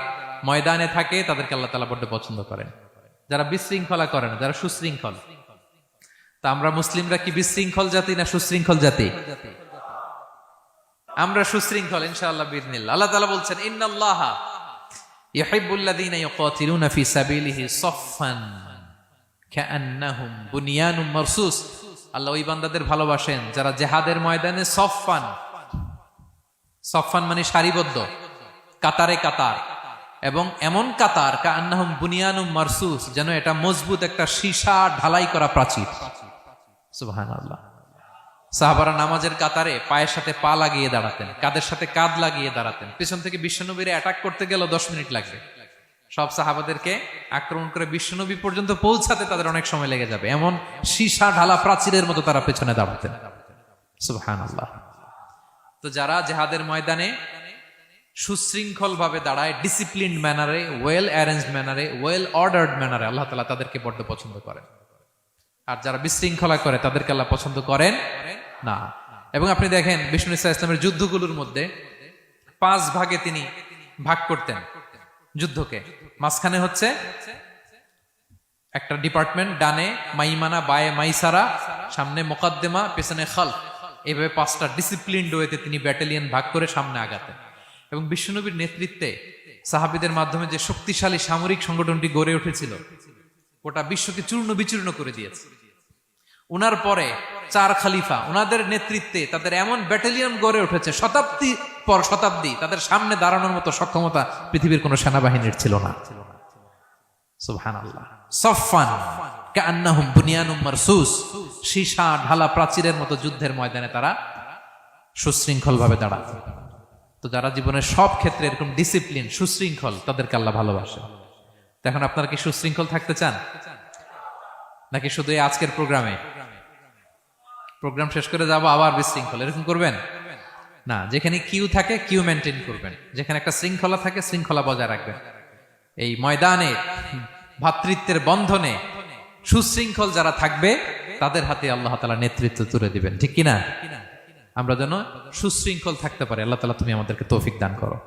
ময়দানে থাকে, তাদেরকে আল্লাহ তাআলা বড্ড পছন্দ করেন। যারা বিশৃঙ্খলা করে না, যারা সুশৃঙ্খল। তা আমরা মুসলিমরা কি বিশৃঙ্খল জাতি না সুশৃঙ্খল জাতি? আমরা সুশৃঙ্খল ইনশাআল্লাহ বিইذنিল্লাহ। আল্লাহ তাআলা বলছেন ইন্নাল্লাহা ইউহিব্বুল্লাযীনা ইউকাতিলুনা ফি সাবিলিহি সাফফান কাআন্নাহুম বুনিয়ানুম মারসুস। আল্লাহ ওই বান্দাদের ভালোবাসেন যারা জিহাদের ময়দানে সফফান, সফফান মানে সারিবদ্ধ, কাতারে কাতার, এবং এমন কাতার কাআন্নাহুম বুনিয়ানুম মারসুস, যেন এটা মজবুত একটা সীসা ঢালাই করা প্রাচীর। সুবহানাল্লাহ। সাহাবারা নামাজের কাতারে পায়ের সাথে পা লাগিয়ে দাঁড়াতেন, কাদের সাথে কাঁধ লাগিয়ে দাঁড়াতেন। পিছন থেকে বিশ্বনবীর অ্যাটাক করতে গেল 10 মিনিট লাগবে। সব সাহাবাদেরকে আক্রমণ করে বিশ্বনবী পর্যন্ত পৌঁছাতে তাদের অনেক সময় লেগে যাবে, এমন সীসা ঢালা প্রাচীরের মতো তারা পেছনে দাঁড়াতেন। সুবহানাল্লাহ। তো যারা জিহাদের ময়দানে সুশৃঙ্খল ভাবে দাঁড়ায়, ডিসিপ্লিনড ম্যানারে, ওয়েল অ্যারেঞ্জড ম্যানারে, ওয়েল অর্ডার্ড ম্যানারে, আল্লাহ তাআলা তাদেরকে বড্ড পছন্দ করেন। আর যারা বিশৃঙ্খলা করে তাদেরকে আল্লাহ পছন্দ করেন না। এবং আপনি দেখেন বিষ্ণু ইসা ইসলামের যুদ্ধগুলোর মধ্যে 5 ভাগে তিনি ভাগ করতেন যুদ্ধকে। মাঝখানে হচ্ছে একটা ডিপার্টমেন্ট, ডানে মাইমানা, বায়ে মাইসারা, সামনে মুকাদ্দেমা, পেছনে খালফ। এইভাবে 5টা ডিসিপ্লিনড ওয়েতে তিনি ব্যাটালিয়ন ভাগ করে সামনে আগাতেন। এবং বিশ্বনবীর নেতৃত্বে সাহাবীদের মাধ্যমে যে শক্তিশালী সামরিক সংগঠনটি গড়ে উঠেছিল, গোটা বিশ্বকে চূর্ণ বিচূর্ণ করে দিয়েছে। উনার পরে 4 খলিফা, উনাদের নেতৃত্বে তাদের এমন ব্যাটালিয়ন গড়ে উঠেছে, শতাব্দী পর শতাব্দী তাদের সামনে দাঁড়ানোর মতো সক্ষমতা পৃথিবীর কোন সেনাবাহিনীর ছিল না। সুবহানাল্লাহ। সাফফান কাআন্নাহুম বুনিয়ানুম মারসুস, সীসা ঢালা প্রাচীরের মতো যুদ্ধের ময়দানে তারা সুশৃঙ্খল ভাবে দাঁড়াতো। তো যারা জীবনের সব ক্ষেত্রে এরকম ডিসিপ্লিন, সুশৃঙ্খল, তাদেরকে আল্লাহ ভালোবাসে। এখন আপনারা কি সুশৃঙ্খল থাকতে চান, নাকি শুধু এই আজকের প্রোগ্রাম শেষ করে যাবো আবার বিশৃঙ্খল, এরকম করবেন না? যেখানে কিউ থাকে কিউ মেনটেন করবেন, যেখানে একটা শৃঙ্খলা থাকে শৃঙ্খলা বজায় রাখবেন। এই ময়দানে ভ্রাতৃত্বের বন্ধনে সুশৃঙ্খল যারা থাকবে তাদের হাতে আল্লাহ তাআলা নেতৃত্ব তুলে দিবেন, ঠিক কিনা? আমরা যেন সুশৃঙ্খল থাকতে পারি। আল্লাহ তাআলা তুমি আমাদেরকে তৌফিক দান করো।